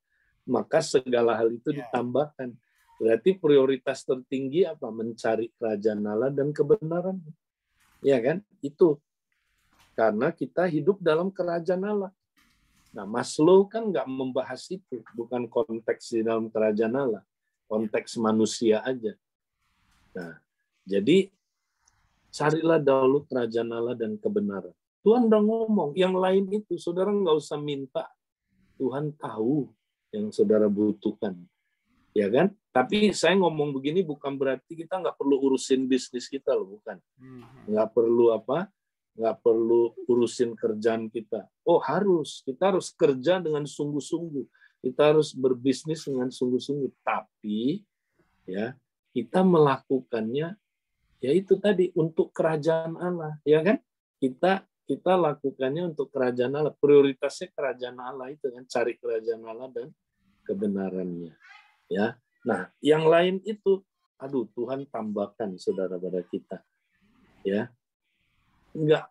maka segala hal itu ditambahkan. Berarti prioritas tertinggi apa? Mencari kerajaan Allah dan kebenarannya. Ya kan? Itu. Karena kita hidup dalam kerajaan Allah. Nah, Maslow kan nggak membahas itu. Bukan konteks di dalam kerajaan Allah. Konteks manusia aja. Nah, jadi carilah dahulu kerajaan Allah dan kebenaran. Tuhan udah ngomong, yang lain itu saudara nggak usah minta. Tuhan tahu yang saudara butuhkan. Ya kan? Tapi saya ngomong begini bukan berarti kita nggak perlu urusin bisnis kita loh, bukan. Nggak perlu nggak perlu urusin kerjaan kita. Oh harus, kita harus kerja dengan sungguh-sungguh. Kita harus berbisnis dengan sungguh-sungguh. Tapi ya kita melakukannya ya itu tadi untuk kerajaan Allah, ya kan? Kita lakukannya untuk kerajaan Allah. Prioritasnya kerajaan Allah itu kan, cari kerajaan Allah dan kebenarannya. Ya. Nah, yang lain itu aduh Tuhan tambahkan saudara pada kita. Ya. Enggak.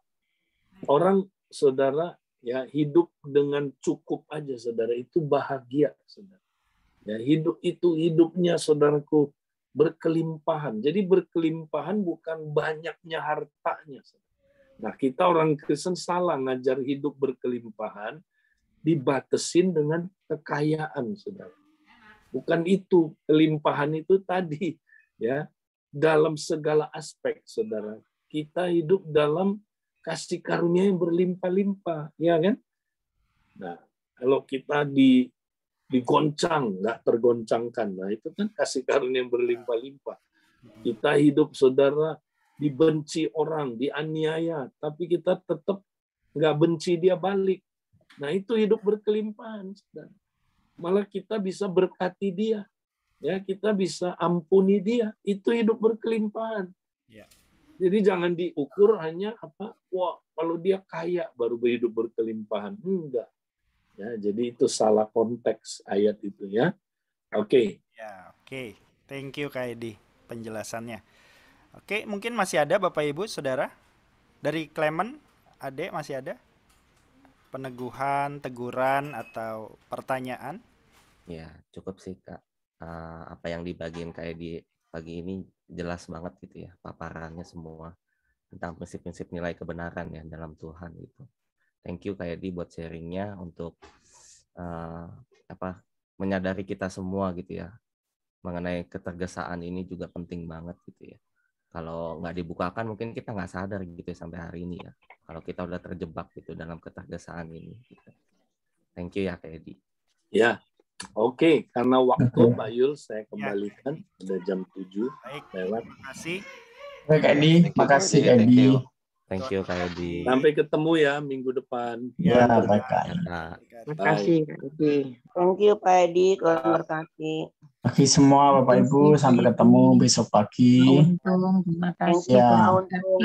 Orang saudara ya hidup dengan cukup aja saudara, itu bahagia saudara. Ya, hidup itu hidupnya saudaraku berkelimpahan. Jadi berkelimpahan bukan banyaknya hartanya. Nah, kita orang Kristen salah ngajar hidup berkelimpahan, dibatesin dengan kekayaan, saudara. Bukan itu, kelimpahan itu tadi, ya, dalam segala aspek, saudara. Kita hidup dalam kasih karunia yang berlimpah-limpah, ya kan? Nah, kalau kita digoncang, nggak tergoncangkan. Nah, itu kan kasih karunia yang berlimpah-limpah. Kita hidup, saudara, dibenci orang, dianiaya, tapi kita tetap nggak benci dia balik. Nah, itu hidup berkelimpahan, saudara. Malah kita bisa berkati dia. ya kita bisa ampuni dia. Itu hidup berkelimpahan. Ya. Jadi jangan diukur hanya wah kalau dia kaya baru hidup berkelimpahan. Enggak. Ya, jadi itu salah konteks ayat itu ya. Oke. Ya, oke. Thank you Kak Edi penjelasannya. Oke, mungkin masih ada Bapak Ibu Saudara dari Clement, Ade masih ada peneguhan, teguran atau pertanyaan? Ya, cukup sih Kak. Apa yang dibagiin kayak di pagi ini jelas banget gitu ya, paparannya semua tentang prinsip-prinsip nilai kebenaran ya dalam Tuhan gitu. Thank you kayak di buat sharingnya untuk menyadari kita semua gitu ya mengenai ketergesaan ini juga penting banget gitu ya. Kalau nggak dibukakan mungkin kita nggak sadar gitu ya sampai hari ini ya. Kalau kita udah terjebak gitu dalam ketergesaan ini. Gitu. Thank you ya Kak Edi. Ya, oke. Karena waktu Pak Yul saya kembalikan. Udah jam 7 Baik, lewat. terima kasih. Baik Kak Edi, makasih Kak Thank Edi. you. Thank you Kak Edi. Sampai ketemu ya minggu depan. Ya, baik Kak. Ya, Kak. Makasih Kak Edi. Thank you Pak Edi, Tuhan berkati. Bagi semua Bapak Ibu, sampai ketemu besok pagi. Terima kasih Ya. Pak Untung.